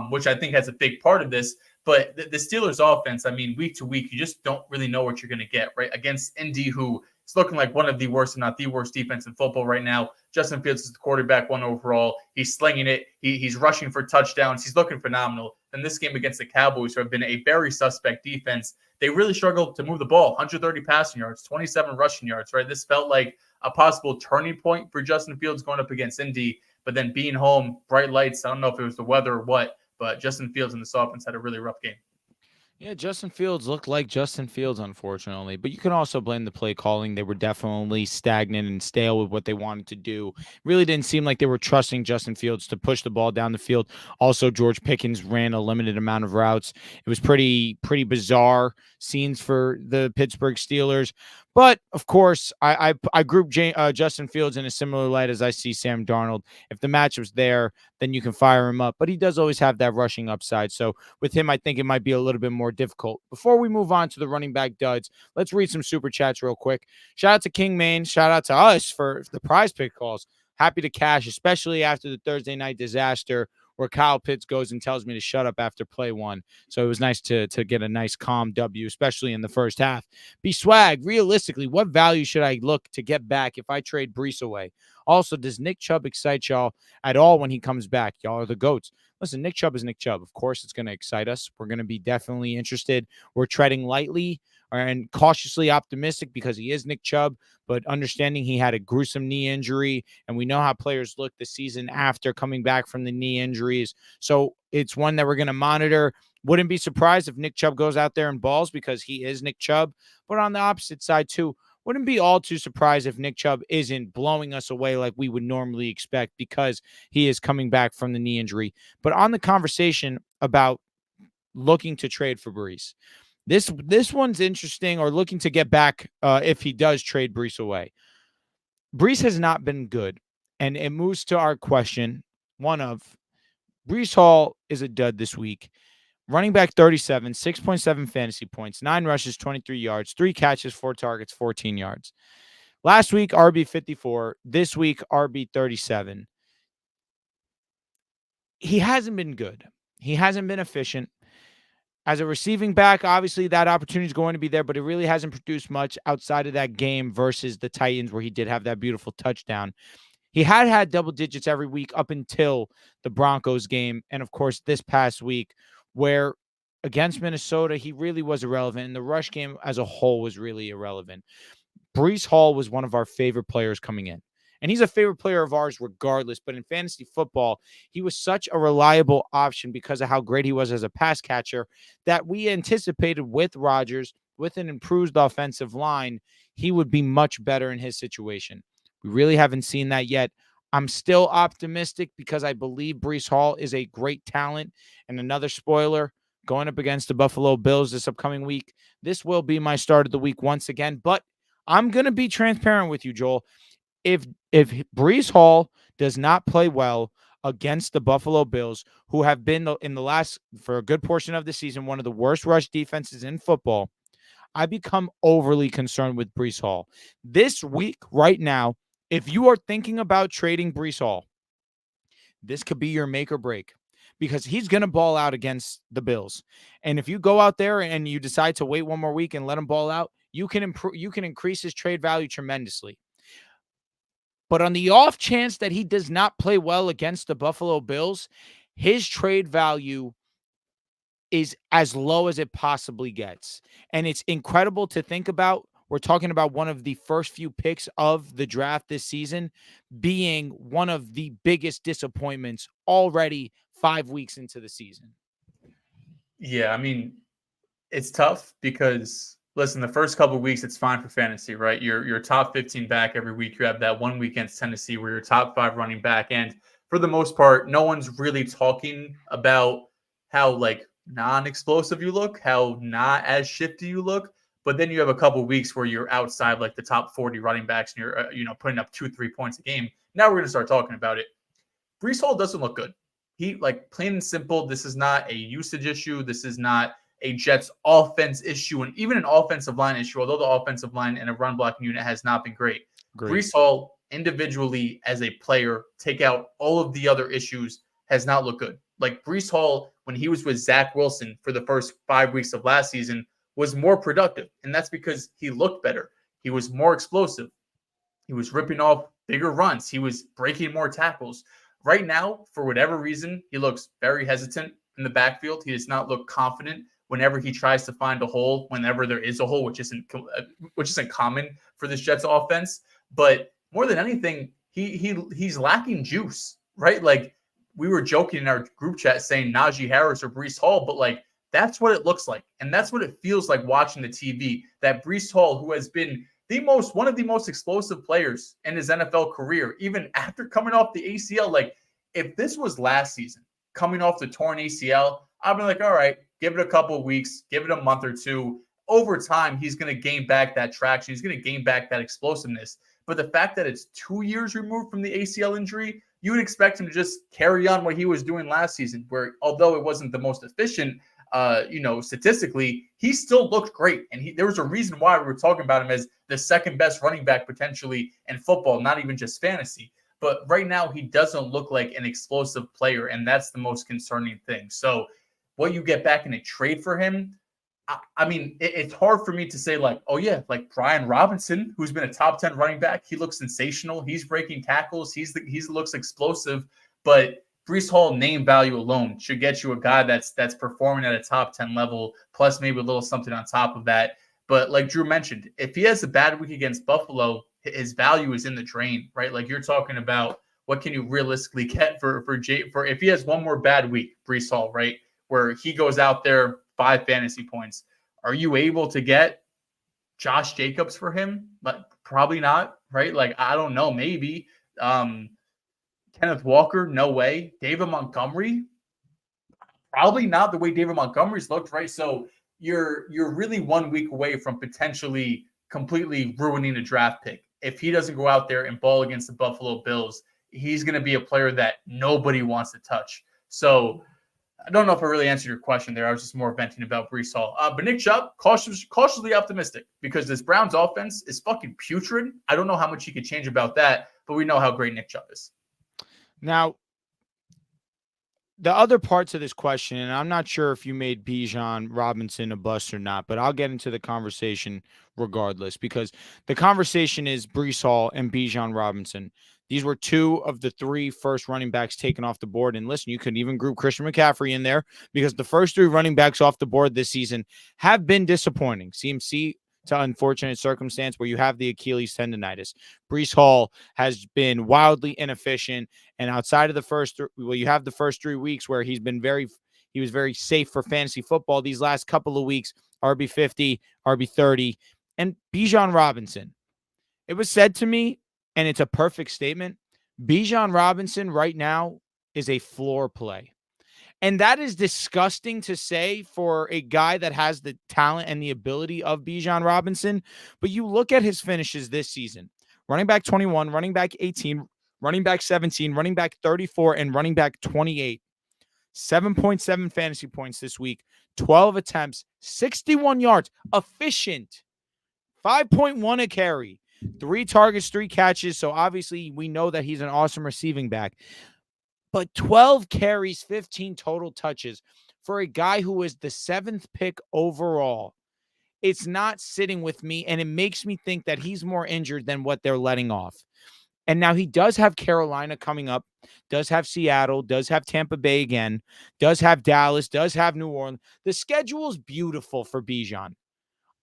Speaker 2: which I think has a big part of this. But the Steelers offense, I mean, week to week, you just don't really know what you're going to get, right? Against Indy, who is looking like one of the worst, if not the worst defense in football right now. Justin Fields is the quarterback, 1 overall. He's slinging it. He's rushing for touchdowns. He's looking phenomenal. And this game against the Cowboys, who have been a very suspect defense, they really struggled to move the ball. 130 passing yards, 27 rushing yards, right? This felt like a possible turning point for Justin Fields going up against Indy. But then being home, bright lights, I don't know if it was the weather or what, but Justin Fields and this offense had a really rough game.
Speaker 1: Yeah, Justin Fields looked like Justin Fields, unfortunately. But you can also blame the play calling. They were definitely stagnant and stale with what they wanted to do. Really didn't seem like they were trusting Justin Fields to push the ball down the field. Also, George Pickens ran a limited amount of routes. It was pretty bizarre scenes for the Pittsburgh Steelers. But, of course, I group Justin Fields in a similar light as I see Sam Darnold. If the match was there, then you can fire him up. But he does always have that rushing upside. So with him, I think it might be a little bit more difficult. Before we move on to the running back duds, let's read some super chats real quick. Shout out to King Maine. Shout out to us for the prize pick calls. Happy to cash, especially after the Thursday night disaster where Kyle Pitts goes and tells me to shut up after play one. So it was nice to get a nice calm W, especially in the first half. B-Swag, realistically, what value should I look to get back if I trade Breece away? Also, does Nick Chubb excite y'all at all when he comes back? Y'all are the GOATs. Listen, Nick Chubb is Nick Chubb. Of course, it's going to excite us. We're going to be definitely interested. We're treading lightly and cautiously optimistic because he is Nick Chubb, but understanding he had a gruesome knee injury, and we know how players look the season after coming back from the knee injuries. So it's one that we're going to monitor. Wouldn't be surprised if Nick Chubb goes out there and balls because he is Nick Chubb. But on the opposite side, too, wouldn't be all too surprised if Nick Chubb isn't blowing us away like we would normally expect because he is coming back from the knee injury. But on the conversation about looking to trade for Breece, this one's interesting, or looking to get back if he does trade Breece away. Breece has not been good, and it moves to our question, one of Breece Hall is a dud this week. Running back 37, 6.7 fantasy points, 9 rushes, 23 yards, 3 catches, 4 targets, 14 yards. Last week, RB 54. This week, RB 37. He hasn't been good. He hasn't been efficient. As a receiving back, obviously that opportunity is going to be there, but it really hasn't produced much outside of that game versus the Titans where he did have that beautiful touchdown. He had double digits every week up until the Broncos game. And, of course, this past week where against Minnesota, he really was irrelevant. And the rush game as a whole was really irrelevant. Breece Hall was one of our favorite players coming in. And he's a favorite player of ours regardless. But in fantasy football, he was such a reliable option because of how great he was as a pass catcher that we anticipated with Rodgers, with an improved offensive line, he would be much better in his situation. We really haven't seen that yet. I'm still optimistic because I believe Breece Hall is a great talent. And another spoiler, going up against the Buffalo Bills this upcoming week, this will be my start of the week once again. But I'm going to be transparent with you, Joel. If Breece Hall does not play well against the Buffalo Bills, who have been in the last, for a good portion of the season, one of the worst rush defenses in football, I become overly concerned with Breece Hall. This week, right now, if you are thinking about trading Breece Hall, this could be your make or break because he's going to ball out against the Bills. And if you go out there and you decide to wait one more week and let him ball out, you can increase his trade value tremendously. But on the off chance that he does not play well against the Buffalo Bills, his trade value is as low as it possibly gets. And it's incredible to think about. We're talking about one of the first few picks of the draft this season being one of the biggest disappointments already 5 weeks into the season.
Speaker 2: Yeah, I mean, it's tough because, listen, the first couple of weeks, it's fine for fantasy, right? You're top 15 back every week. You have that 1 week against Tennessee where you're top 5 running back. And for the most part, no one's really talking about how, like, non-explosive you look, how not as shifty you look. But then you have a couple of weeks where you're outside, like, the top 40 running backs and you're, putting up 2-3 points a game. Now we're going to start talking about it. Breece Hall doesn't look good. He, like, plain and simple, this is not a usage issue. This is not a Jets offense issue and even an offensive line issue, although the offensive line and a run blocking unit has not been great. Breece Hall individually as a player, take out all of the other issues, has not looked good. Like Breece Hall, when he was with Zach Wilson for the first 5 weeks of last season, was more productive. And that's because he looked better. He was more explosive. He was ripping off bigger runs. He was breaking more tackles. Right now, for whatever reason, he looks very hesitant in the backfield. He does not look confident whenever he tries to find a hole, whenever there is a hole, which isn't common for this Jets offense. But more than anything, he's lacking juice, right? Like we were joking in our group chat saying Najee Harris or Breece Hall, but like that's what it looks like. And that's what it feels like watching the TV, that Breece Hall, who has been one of the most explosive players in his NFL career, even after coming off the ACL. Like if this was last season, coming off the torn ACL, I'd be like, all right, give it a couple of weeks, give it a month or two. Over time, he's going to gain back that traction. He's going to gain back that explosiveness. But the fact that it's 2 years removed from the ACL injury, you would expect him to just carry on what he was doing last season, where although it wasn't the most efficient, statistically, he still looked great. And there was a reason why we were talking about him as the second best running back potentially in football, not even just fantasy. But right now, he doesn't look like an explosive player, and that's the most concerning thing. So what you get back in a trade for him, I mean, it's hard for me to say like, oh yeah, like Brian Robinson, who's been a top 10 running back. He looks sensational. He's breaking tackles. He looks explosive. But Breece Hall name value alone should get you a guy that's performing at a top 10 level, plus maybe a little something on top of that. But like Drew mentioned, if he has a bad week against Buffalo, his value is in the drain, right? Like you're talking about what can you realistically get for if he has one more bad week, Breece Hall, right? Where he goes out there 5 fantasy points. Are you able to get Josh Jacobs for him? But probably not, right? Like, I don't know, maybe. Kenneth Walker, no way. David Montgomery, probably not the way David Montgomery's looked, right? So you're really 1 week away from potentially completely ruining a draft pick. If he doesn't go out there and ball against the Buffalo Bills, he's going to be a player that nobody wants to touch. So I don't know if I really answered your question there. I was just more venting about Breece Hall. But Nick Chubb, cautiously optimistic because this Browns offense is fucking putrid. I don't know how much he could change about that, but we know how great Nick Chubb is.
Speaker 1: Now, the other parts of this question, and I'm not sure if you made Bijan Robinson a bust or not, but I'll get into the conversation regardless because the conversation is Breece Hall and Bijan Robinson. These were 2 of the 3 first running backs taken off the board. And listen, you could even group Christian McCaffrey in there because the first 3 running backs off the board this season have been disappointing. CMC, to unfortunate circumstance where you have the Achilles tendonitis. Breece Hall has been wildly inefficient. And outside of the first, you have the first 3 weeks where he was very safe for fantasy football. These last couple of weeks, RB 50, RB 30, and Bijan Robinson. It was said to me, and it's a perfect statement, Bijan Robinson right now is a floor play. And that is disgusting to say for a guy that has the talent and the ability of Bijan Robinson. But you look at his finishes this season, running back 21, running back 18, running back 17, running back 34, and running back 28. 7.7 fantasy points this week, 12 attempts, 61 yards, efficient, 5.1 a carry. 3 targets, 3 catches. So obviously we know that he's an awesome receiving back. But 12 carries, 15 total touches for a guy who is the 7th pick overall. It's not sitting with me, and it makes me think that he's more injured than what they're letting off. And now he does have Carolina coming up, does have Seattle, does have Tampa Bay again, does have Dallas, does have New Orleans. The schedule is beautiful for Bijan.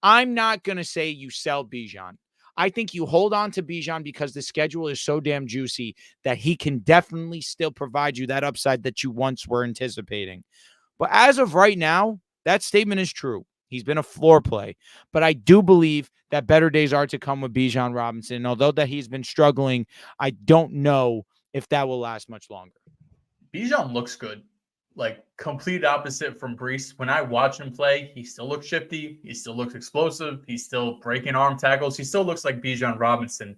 Speaker 1: I'm not going to say you sell Bijan. I think you hold on to Bijan because the schedule is so damn juicy that he can definitely still provide you that upside that you once were anticipating. But as of right now, that statement is true. He's been a floor play. But I do believe that better days are to come with Bijan Robinson. And although that he's been struggling, I don't know if that will last much longer.
Speaker 2: Bijan looks good. Like complete opposite from Breece. When I watch him play, he still looks shifty. He still looks explosive. He's still breaking arm tackles. He still looks like Bijan Robinson.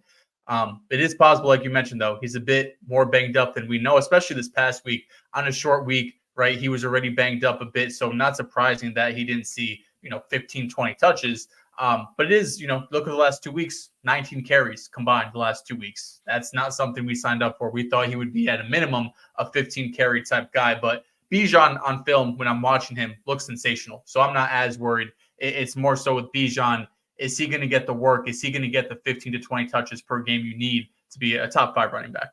Speaker 2: It is possible, like you mentioned, though, he's a bit more banged up than we know, especially this past week on a short week. right? He was already banged up a bit, so not surprising that he didn't see, 15, 20 touches. But it is, look at the last 2 weeks, 19 carries combined the last 2 weeks. That's not something we signed up for. We thought he would be at a minimum a 15 carry type guy, but Bijan on film, when I'm watching him, looks sensational. So I'm not as worried. It's more so with Bijan. Is he going to get the work? Is he going to get the 15 to 20 touches per game you need to be a top 5 running back?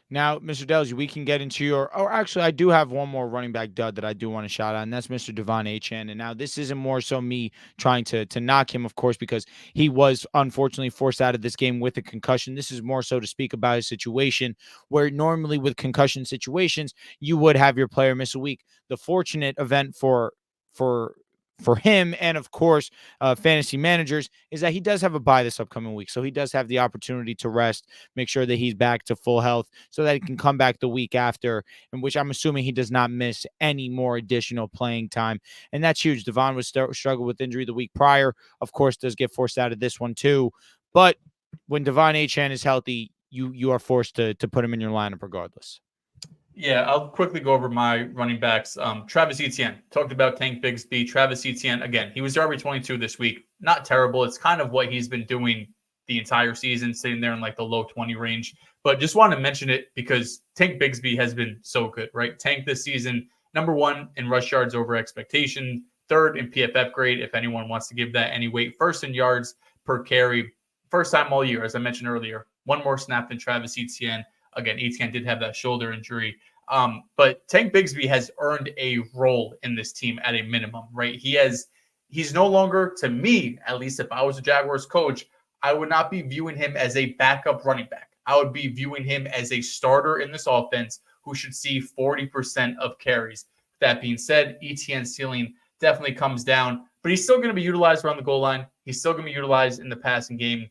Speaker 1: Now, Mr. Dehls, we can get into actually, I do have one more running back dud that I do want to shout out, and that's Mr. Devon Achane. And now this isn't more so me trying to knock him, of course, because he was unfortunately forced out of this game with a concussion. This is more so to speak about a situation where normally with concussion situations, you would have your player miss a week. The fortunate event for him and, of course, fantasy managers is that he does have a bye this upcoming week. So he does have the opportunity to rest, make sure that he's back to full health so that he can come back the week after, in which I'm assuming he does not miss any more additional playing time. And that's huge. Devon was struggled with injury the week prior. Of course, does get forced out of this one too. But when Devon Achane is healthy, you are forced to put him in your lineup regardless.
Speaker 2: Yeah, I'll quickly go over my running backs. Travis Etienne, talked about Tank Bigsby. Travis Etienne, again, he was RB22 this week. Not terrible. It's kind of what he's been doing the entire season, sitting there in like the low 20 range. But just want to mention it because Tank Bigsby has been so good, right? Tank this season, number 1 in rush yards over expectation, 3rd in PFF grade, if anyone wants to give that any weight, 1st in yards per carry, first time all year, as I mentioned earlier. One more snap than Travis Etienne. Again, Etienne did have that shoulder injury. But Tank Bigsby has earned a role in this team at a minimum, right? He's no longer, to me, at least if I was a Jaguars coach, I would not be viewing him as a backup running back. I would be viewing him as a starter in this offense who should see 40% of carries. That being said, Etienne's ceiling definitely comes down, but he's still going to be utilized around the goal line. He's still going to be utilized in the passing game.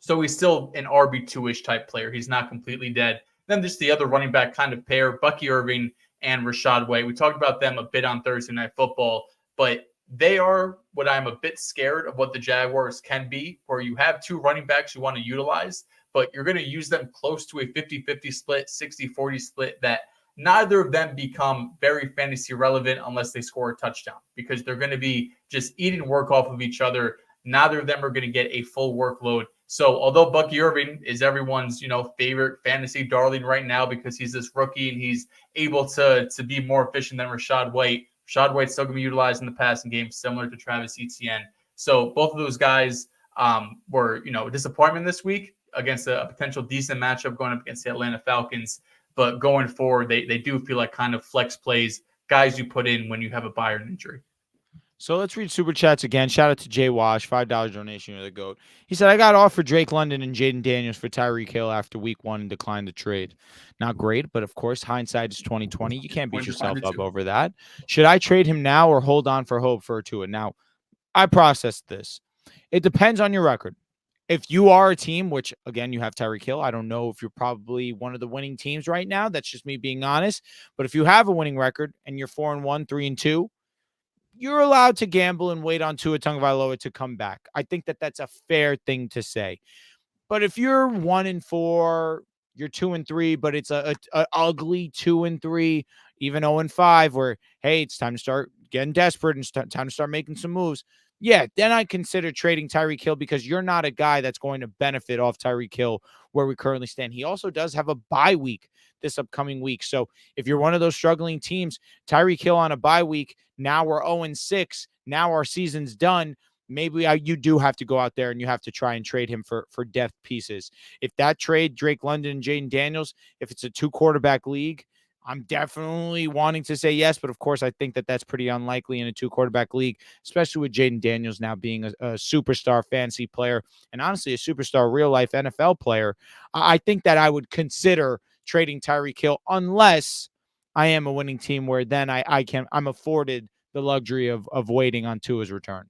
Speaker 2: So he's still an RB2-ish type player. He's not completely dead. Then just the other running back kind of pair, Bucky Irving and Rashad White. We talked about them a bit on Thursday Night Football, but they are what I'm a bit scared of what the Jaguars can be, where you have 2 running backs you want to utilize, but you're going to use them close to a 50-50 split, 60-40 split that neither of them become very fantasy relevant unless they score a touchdown because they're going to be just eating work off of each other. Neither of them are going to get a full workload. So although Bucky Irving is everyone's, favorite fantasy darling right now because he's this rookie and he's able to be more efficient than Rashad White, Rashad White's still going to be utilized in the passing game, similar to Travis Etienne. So both of those guys were, a disappointment this week against a potential decent matchup going up against the Atlanta Falcons. But going forward, they do feel like kind of flex plays, guys you put in when you have a buyer injury.
Speaker 1: So let's read Super Chats again. Shout out to Jay Wash, $5 donation. You're the GOAT. He said, I got offered Drake London and Jaden Daniels for Tyreek Hill after week 1 and declined the trade. Not great, but of course, hindsight is 2020. You can't beat yourself up over that. Should I trade him now or hold on for hope for Tua? Now, I processed this. It depends on your record. If you are a team, which, again, you have Tyreek Hill, I don't know if you're probably one of the winning teams right now. That's just me being honest. But if you have a winning record and you're 4-1, 3-2, you're allowed to gamble and wait on Tua Tagovailoa to come back. I think that that's a fair thing to say. But if you're 1-4, you're 2-3, but it's a ugly 2-3, even 0-5, where, hey, it's time to start getting desperate and time to start making some moves. Yeah, then I consider trading Tyreek Hill because you're not a guy that's going to benefit off Tyreek Hill where we currently stand. He also does have a bye week this upcoming week. So if you're one of those struggling teams, Tyreek Hill on a bye week, now we're 0-6, now our season's done. Maybe you do have to go out there and you have to try and trade him for depth pieces. If that trade, Drake London and Jaden Daniels, if it's a 2-quarterback league, I'm definitely wanting to say yes, but of course I think that that's pretty unlikely in a 2-quarterback league, especially with Jaden Daniels now being a superstar fantasy player and honestly a superstar real-life NFL player. I think that I would consider trading Tyreek Hill unless I am a winning team where then I'm afforded the luxury of waiting on Tua's return.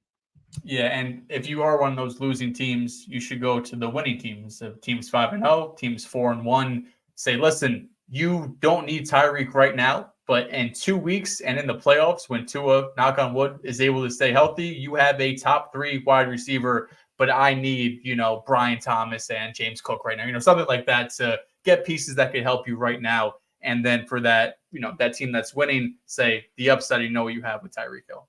Speaker 2: Yeah, and if you are one of those losing teams, you should go to the winning teams. Teams 5-0, teams 4-1. Say, listen, you don't need Tyreek right now, but in 2 weeks and in the playoffs, when Tua, knock on wood, is able to stay healthy, you have a top 3 wide receiver. But I need, Brian Thomas and James Cook right now, something like that to get pieces that could help you right now. And then for that, that team that's winning, say the upside, what you have with Tyreek Hill.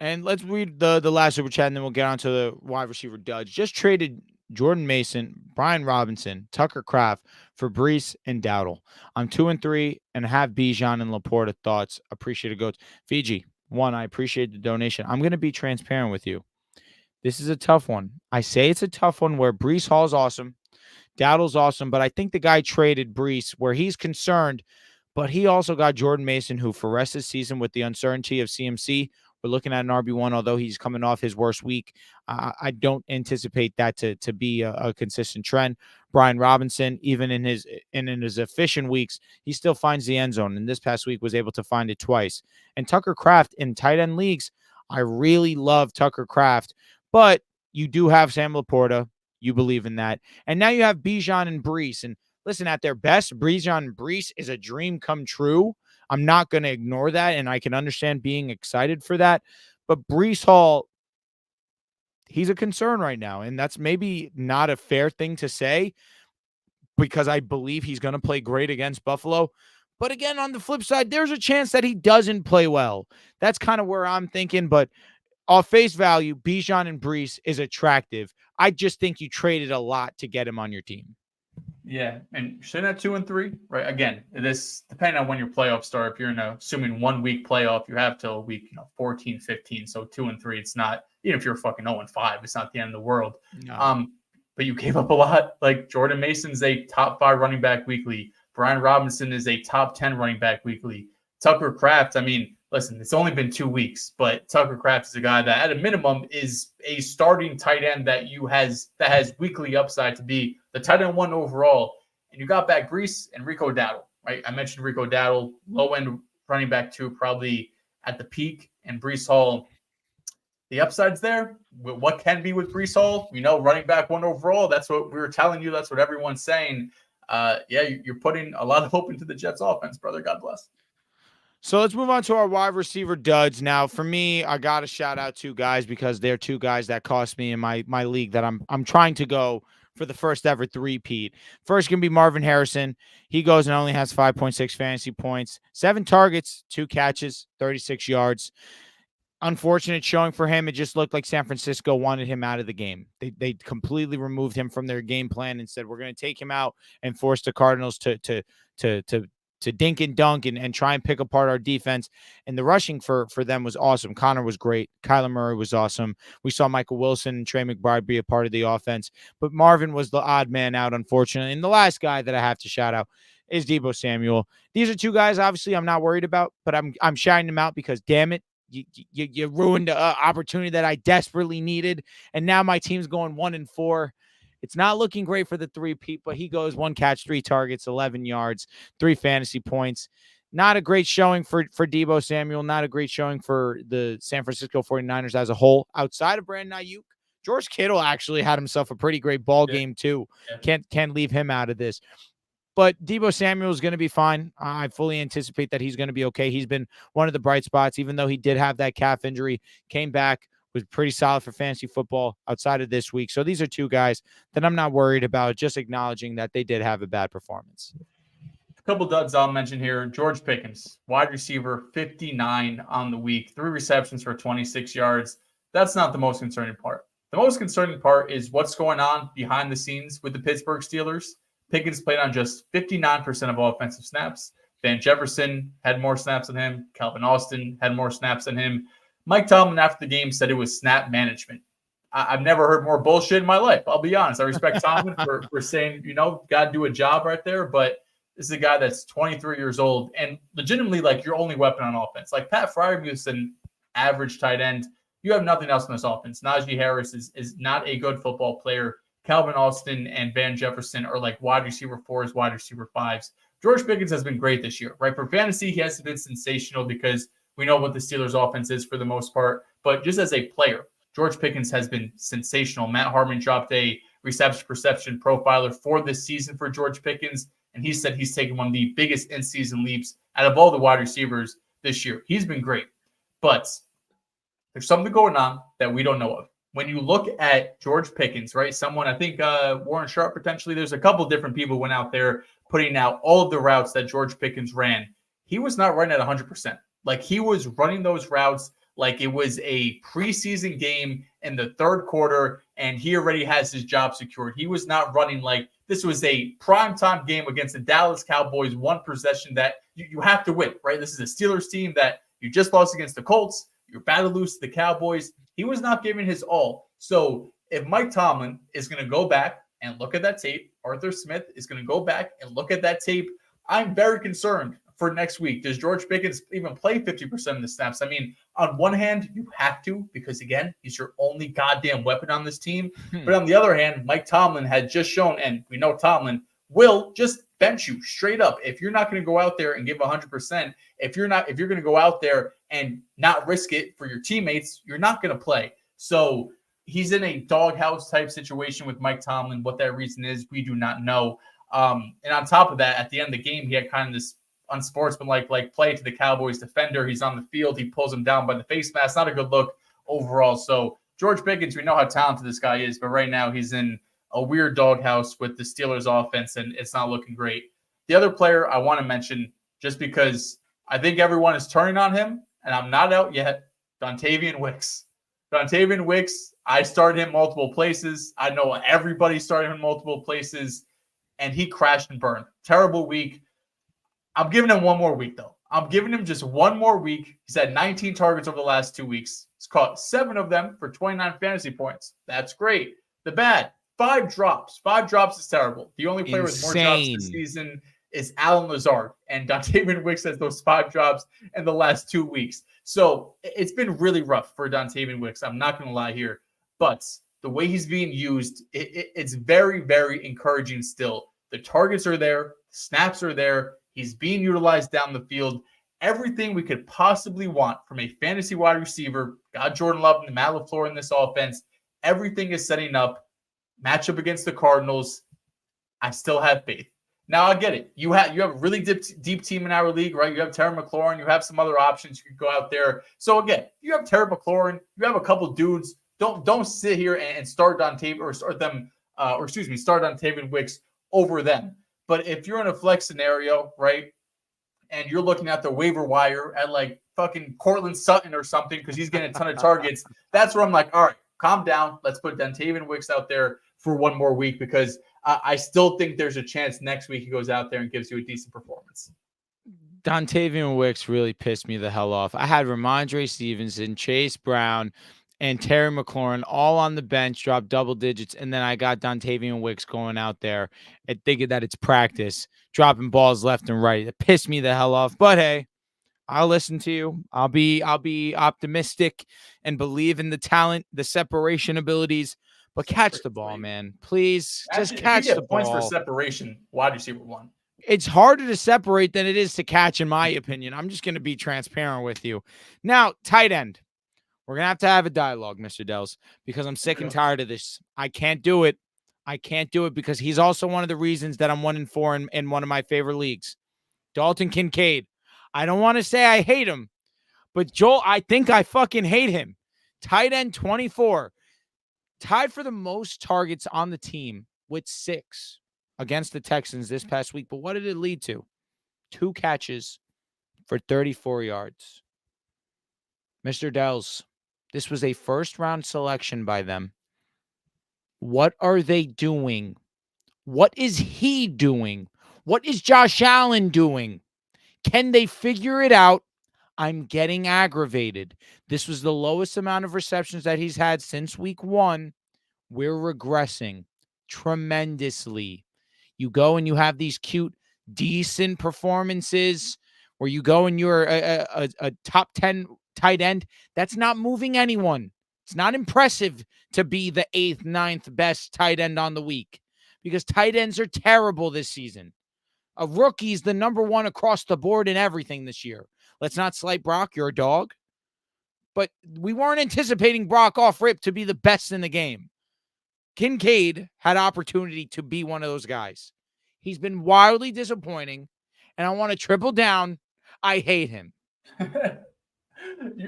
Speaker 1: And let's read the last super chat, and then we'll get on to the wide receiver duds. Just traded Jordan Mason, Brian Robinson, Tucker Kraft for Breece and Dowdle. I'm 2-3 and have Bijan and Laporta. Thoughts? Appreciate it. Goats. Fiji, one, I appreciate the donation. I'm going to be transparent with you. This is a tough one. I say it's a tough one where Breece Hall's awesome. Dowdle's awesome, but I think the guy traded Breece where he's concerned, but he also got Jordan Mason, who for rest of the season with the uncertainty of CMC, we're looking at an RB1, although he's coming off his worst week. I don't anticipate that to be a consistent trend. Brian Robinson, even in his efficient weeks, he still finds the end zone, and this past week was able to find it twice. And Tucker Kraft in tight end leagues, I really love Tucker Kraft, but you do have Sam Laporta. You believe in that. And now you have Bijan and Breece. And listen, at their best, Bijan and Breece is a dream come true. I'm not going to ignore that, and I can understand being excited for that. But Breece Hall, he's a concern right now, and that's maybe not a fair thing to say because I believe he's going to play great against Buffalo. But again, on the flip side, there's a chance that he doesn't play well. That's kind of where I'm thinking, but off face value, Bijan and Breece is attractive. I just think you traded a lot to get him on your team.
Speaker 2: Yeah, and sitting at 2-3, right? Again, this depending on when your playoffs start. If you're in assuming 1 week playoff, you have till week 14, 15. So 2-3, it's not, even if you're fucking 0-5, it's not the end of the world.
Speaker 1: No.
Speaker 2: But you gave up a lot. Like Jordan Mason's a top 5 running back weekly. Brian Robinson is a top 10 running back weekly. Tucker Kraft, I mean, listen, it's only been 2 weeks, but Tucker Kraft is a guy that at a minimum is a starting tight end that has weekly upside to be the tight end 1 overall. And you got back Breece and Rico Dowdle, right? I mentioned Rico Dowdle, low end running back 2, probably at the peak, and Breece Hall. The upside's there. What can be with Breece Hall? Running back 1 overall. That's what we were telling you. That's what everyone's saying. You're putting a lot of hope into the Jets offense, brother. God bless.
Speaker 1: So let's move on to our wide receiver duds. Now, for me, I got to shout out 2 guys because they're 2 guys that cost me in my league that I'm trying to go for the first ever 3-peat. First can be Marvin Harrison. He goes and only has 5.6 fantasy points, 7 targets, 2 catches, 36 yards. Unfortunate showing for him. It just looked like San Francisco wanted him out of the game. They completely removed him from their game plan and said, we're going to take him out and force the Cardinals to dink and dunk and try and pick apart our defense. And the rushing for them was awesome. Connor was great. Kyler Murray was awesome. We saw Michael Wilson and Trey McBride be a part of the offense. But Marvin was the odd man out, unfortunately. And the last guy that I have to shout out is Deebo Samuel. These are 2 guys, obviously, I'm not worried about, but I'm shouting them out because, damn it, you ruined an opportunity that I desperately needed. And now my team's going 1-4. It's not looking great for the 3-peat, but he goes 1 catch, 3 targets, 11 yards, 3 fantasy points. Not a great showing for Deebo Samuel. Not a great showing for the San Francisco 49ers as a whole. Outside of Brandon Ayuk, George Kittle actually had himself a pretty great ball game too. Yeah. Can't leave him out of this. But Deebo Samuel is going to be fine. I fully anticipate that he's going to be okay. He's been one of the bright spots, even though he did have that calf injury, came back, was pretty solid for fantasy football outside of this week. So these are 2 guys that I'm not worried about, just acknowledging that they did have a bad performance.
Speaker 2: A couple duds I'll mention here. George Pickens, wide receiver, 59 on the week, 3 receptions for 26 yards. That's not the most concerning part. The most concerning part is what's going on behind the scenes with the Pittsburgh Steelers. Pickens played on just 59% of offensive snaps. Van Jefferson had more snaps than him. Calvin Austin had more snaps than him. Mike Tomlin after the game said it was snap management. I've never heard more bullshit in my life. I'll be honest. I respect Tomlin for saying, got to do a job right there. But this is a guy that's 23 years old and legitimately like your only weapon on offense. Like Pat Freiermuth's an average tight end. You have nothing else in this offense. Najee Harris is not a good football player. Calvin Austin and Van Jefferson are like wide receiver 4s, wide receiver 5s. George Pickens has been great this year, right? For fantasy, he has been sensational because we know what the Steelers' offense is for the most part. But just as a player, George Pickens has been sensational. Matt Harmon dropped a reception perception profiler for this season for George Pickens, and he said he's taken one of the biggest in-season leaps out of all the wide receivers this year. He's been great. But there's something going on that we don't know of. when you look at George Pickens, right? Someone, I think Warren Sharp potentially, there's a couple different people went out there putting out all of the routes that George Pickens ran. He was not running at 100%. Like he was running those routes like it was a preseason game in the third quarter and he already has his job secured. He was not running like this was a primetime game against the Dallas Cowboys, one possession that you have to win, right? This is a Steelers team that you just lost against the Colts. You're about to lose to the Cowboys. He was not giving his all. So if Mike Tomlin is going to go back and look at that tape, Arthur Smith is going to go back and look at that tape, I'm very concerned for next week. Does George Pickens even play 50% of the snaps? I mean, on one hand, you have to because, again, he's your only goddamn weapon on this team. But on the other hand, Mike Tomlin had just shown, and we know Tomlin will just bench you straight up. If you're not going to go out there and give 100%, if you're going to go out there and not risk it for your teammates, you're not going to play. So he's in a doghouse type situation with Mike Tomlin. What that reason is, we do not know. And on top of that, at the end of the game, he had kind of this unsportsmanlike play to the Cowboys defender. He's on the field. He pulls him down by the face mask. Not a good look overall. So George Pickens, we know how talented this guy is, but right now he's in a weird doghouse with the Steelers offense, and it's not looking great. The other player I want to mention, just because I think everyone is turning on him, and I'm not out yet, Dontayvion Wicks. Dontayvion Wicks, I started him multiple places. I know everybody started him in multiple places, and he crashed and burned. Terrible week. I'm giving him one more week, though. I'm giving him just one more week. He's had 19 targets over the last 2 weeks. He's caught 7 of them for 29 fantasy points. That's great. The bad, 5 drops. 5 drops is terrible. The only player with more drops this season is Alan Lazard. And Dontayvion Wicks has those 5 drops in the last 2 weeks. So it's been really rough for Dontayvion Wicks. I'm not going to lie here. But the way he's being used, it's very, very encouraging still. The targets are there. Snaps are there. He's being utilized down the field. Everything we could possibly want from a fantasy wide receiver. Got Jordan Love and Matt LaFleur in this offense. Everything is setting up. Matchup against the Cardinals. I still have faith. Now I get it. You have a really deep team in our league, right? You have Terry McLaurin. You have some other options. You could go out there. So again, you have Terry McLaurin. You have a couple dudes. Don't sit here and start Dontayvion or start Dontayvion Wicks over them. But if you're in a flex scenario, right, and you're looking at the waiver wire at like fucking Cortland Sutton or something because he's getting a ton of targets, that's where I'm like, all right, calm down. Let's put Dontayvion Wicks out there for one more week because I still think there's a chance next week he goes out there and gives you a decent performance.
Speaker 1: Dontayvion Wicks really pissed me the hell off. I had Ramondre Stevenson, Chase Brown, and Terry McLaurin all on the bench, dropped double digits, and then I got Dontayvion Wicks going out there and thinking that it's practice, dropping balls left and right. It pissed me the hell off. But hey, I'll listen to you. I'll be optimistic and believe in the talent, the separation abilities. But catch the ball, man. Please, just catch the ball.
Speaker 2: Points for separation, wide receiver 1.
Speaker 1: It's harder to separate than it is to catch, in my opinion. I'm just going to be transparent with you. Now, tight end. We're going to have a dialogue, Mr. Dehls, because I'm sick and tired of this. I can't do it. I can't do it because he's also one of the reasons that I'm 1-4 in one of my favorite leagues. Dalton Kincaid. I don't want to say I hate him, but Joel, I think I fucking hate him. Tight end 24. Tied for the most targets on the team with 6 against the Texans this past week. But what did it lead to? 2 catches for 34 yards. Mr. Dehls, this was a first-round selection by them. What are they doing? What is he doing? What is Josh Allen doing? Can they figure it out? I'm getting aggravated. This was the lowest amount of receptions that he's had since week 1. We're regressing tremendously. You go and you have these cute, decent performances where you go and you're a top 10 tight end. That's not moving anyone. It's not impressive to be the 8th, 9th best tight end on the week because tight ends are terrible this season. A rookie's the number 1 across the board in everything this year. Let's not slight Brock. You're a dog. But we weren't anticipating Brock off rip to be the best in the game. Kincaid had opportunity to be one of those guys. He's been wildly disappointing, and I want to triple down. I hate him.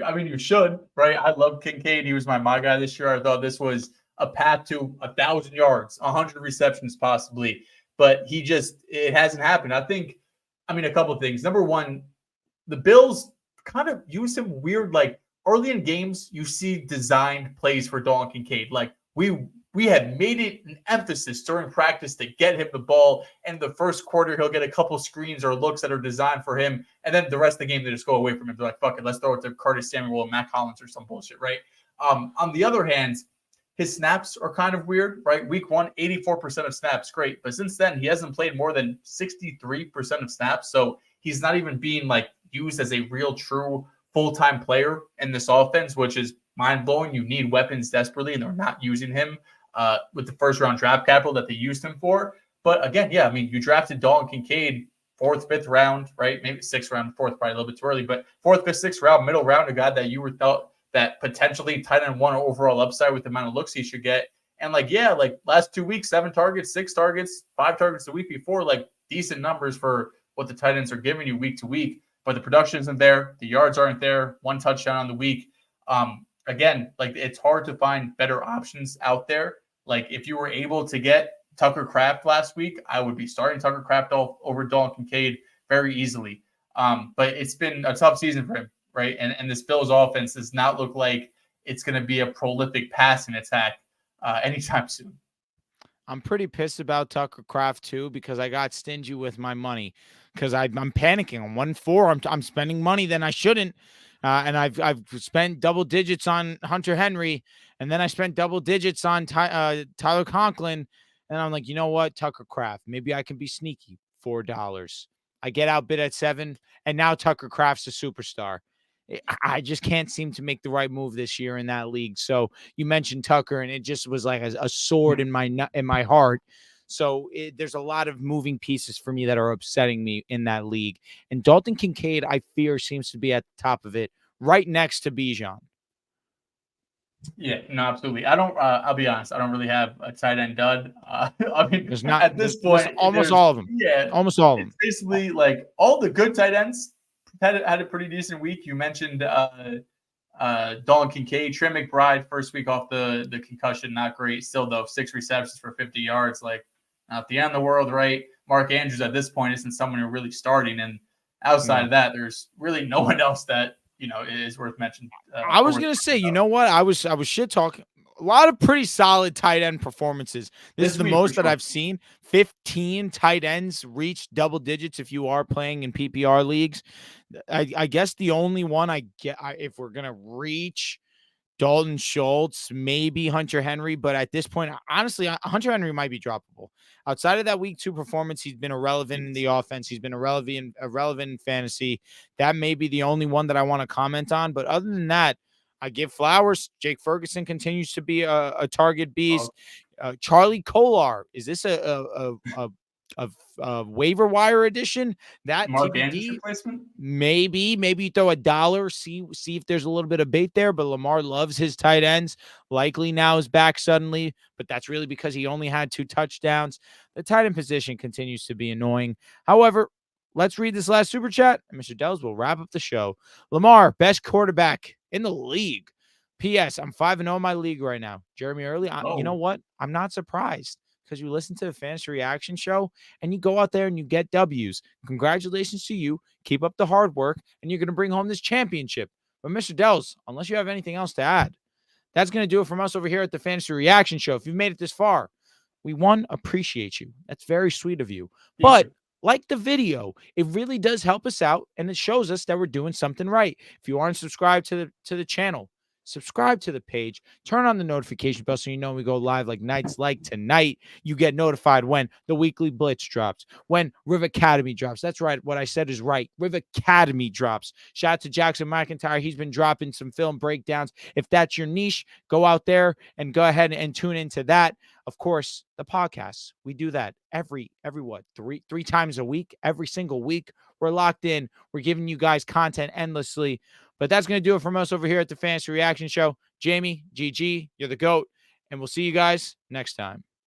Speaker 2: I mean, you should, right? I love Kincaid. He was my guy this year. I thought this was a path to 1,000 yards, 100 receptions possibly, but it hasn't happened. I mean, a couple of things. Number one, the Bills kind of use him weird, like early in games, you see designed plays for Dalton Kincaid. Like we had made it an emphasis during practice to get him the ball. And the first quarter, he'll get a couple screens or looks that are designed for him. And then the rest of the game, they just go away from him. They're like, fuck it, let's throw it to Curtis Samuel and Matt Collins or some bullshit, right? On the other hand, his snaps are kind of weird, right? Week 1, 84% of snaps, great. But since then, he hasn't played more than 63% of snaps. So he's not even being like used as a real true full-time player in this offense, which is mind-blowing. You need weapons desperately, and they're not using him with the first-round draft capital that they used him for. But again, yeah, I mean, you drafted Dalton Kincaid 4th, 5th round, right? Maybe 6th round, 4th, probably a little bit too early, but 4th, 5th, 6th round, middle round, a guy that you were thought that potentially tight end 1 overall upside with the amount of looks he should get. And like last 2 weeks, 7 targets, 6 targets, 5 targets the week before, like decent numbers for what the tight ends are giving you week to week. But the production isn't there. The yards aren't there. 1 touchdown on the week. Again, like it's hard to find better options out there. Like if you were able to get Tucker Kraft last week, I would be starting Tucker Kraft over Dalton Kincaid very easily. But it's been a tough season for him, right? And this Bills offense does not look like it's going to be a prolific passing attack anytime soon.
Speaker 1: I'm pretty pissed about Tucker Kraft too because I got stingy with my money because I'm panicking on 1-4. I'm spending money then I shouldn't, and I've spent double digits on Hunter Henry, and then I spent double digits on Tyler Conklin, and I'm like, you know what, Tucker Kraft, maybe I can be sneaky. $4. I get outbid at 7, and now Tucker Kraft's a superstar. I just can't seem to make the right move this year in that league. So you mentioned Tucker, and it just was like a sword in my heart. So there's a lot of moving pieces for me that are upsetting me in that league. And Dalton Kincaid, I fear, seems to be at the top of it, right next to Bijan.
Speaker 2: Yeah, no, absolutely. I don't. I'll be honest. I don't really have a tight end dud. I mean, at this point,
Speaker 1: almost all of them.
Speaker 2: Yeah,
Speaker 1: almost all of them.
Speaker 2: Basically, like all the good tight ends had a pretty decent week. You mentioned Dalton Kincaid, Trey McBride, first week off the concussion, not great. Still though, 6 receptions for 50 yards, like not the end of the world, right? Mark Andrews at this point isn't someone you're really starting, and outside of that, there's really no one else that is worth mentioning.
Speaker 1: I was gonna say, you know what? I was shit talking. A lot of pretty solid tight end performances. This is the most that I've seen. 15 tight ends reach double digits if you are playing in PPR leagues. I guess the only one if we're gonna reach Dalton Schultz, maybe Hunter Henry, but at this point, honestly, Hunter Henry might be droppable. Outside of that week 2 performance, he's been irrelevant in the offense. He's been irrelevant in fantasy. That may be the only one that I want to comment on. But other than that, I give flowers. Jake Ferguson continues to be a target beast. Charlie Kolar, is this a waiver wire edition? That
Speaker 2: Mark
Speaker 1: TBD,
Speaker 2: Andrews replacement?
Speaker 1: Maybe you throw $1, see if there's a little bit of bait there. But Lamar loves his tight ends. Likely now is back suddenly, but that's really because he only had 2 touchdowns. The tight end position continues to be annoying. However, let's read this last super chat, and Mr. Dehls will wrap up the show. Lamar, best quarterback in the league. P.S. I'm 5-0 in my league right now. Jeremy Early, you know what? I'm not surprised because you listen to the Fantasy Reaction Show and you go out there and you get W's. Congratulations to you. Keep up the hard work, and you're going to bring home this championship. But Mr. Dehls, unless you have anything else to add, that's going to do it from us over here at the Fantasy Reaction Show. If you've made it this far, we appreciate you. That's very sweet of you. But like the video, it really does help us out, and it shows us that we're doing something right. If you aren't subscribed to the channel, subscribe to the page, turn on the notification bell so you know we go live like nights like tonight. You get notified when the weekly blitz drops, when Riv Academy drops. That's right. What I said is right. Riv Academy drops. Shout out to Jackson McIntyre. He's been dropping some film breakdowns. If that's your niche, go out there and go ahead and tune into that. Of course, the podcasts, we do that every what, three times a week, every single week. We're locked in. We're giving you guys content endlessly. But that's going to do it from us over here at the Fantasy Reaction Show. Jamie, GG, you're the GOAT. And we'll see you guys next time.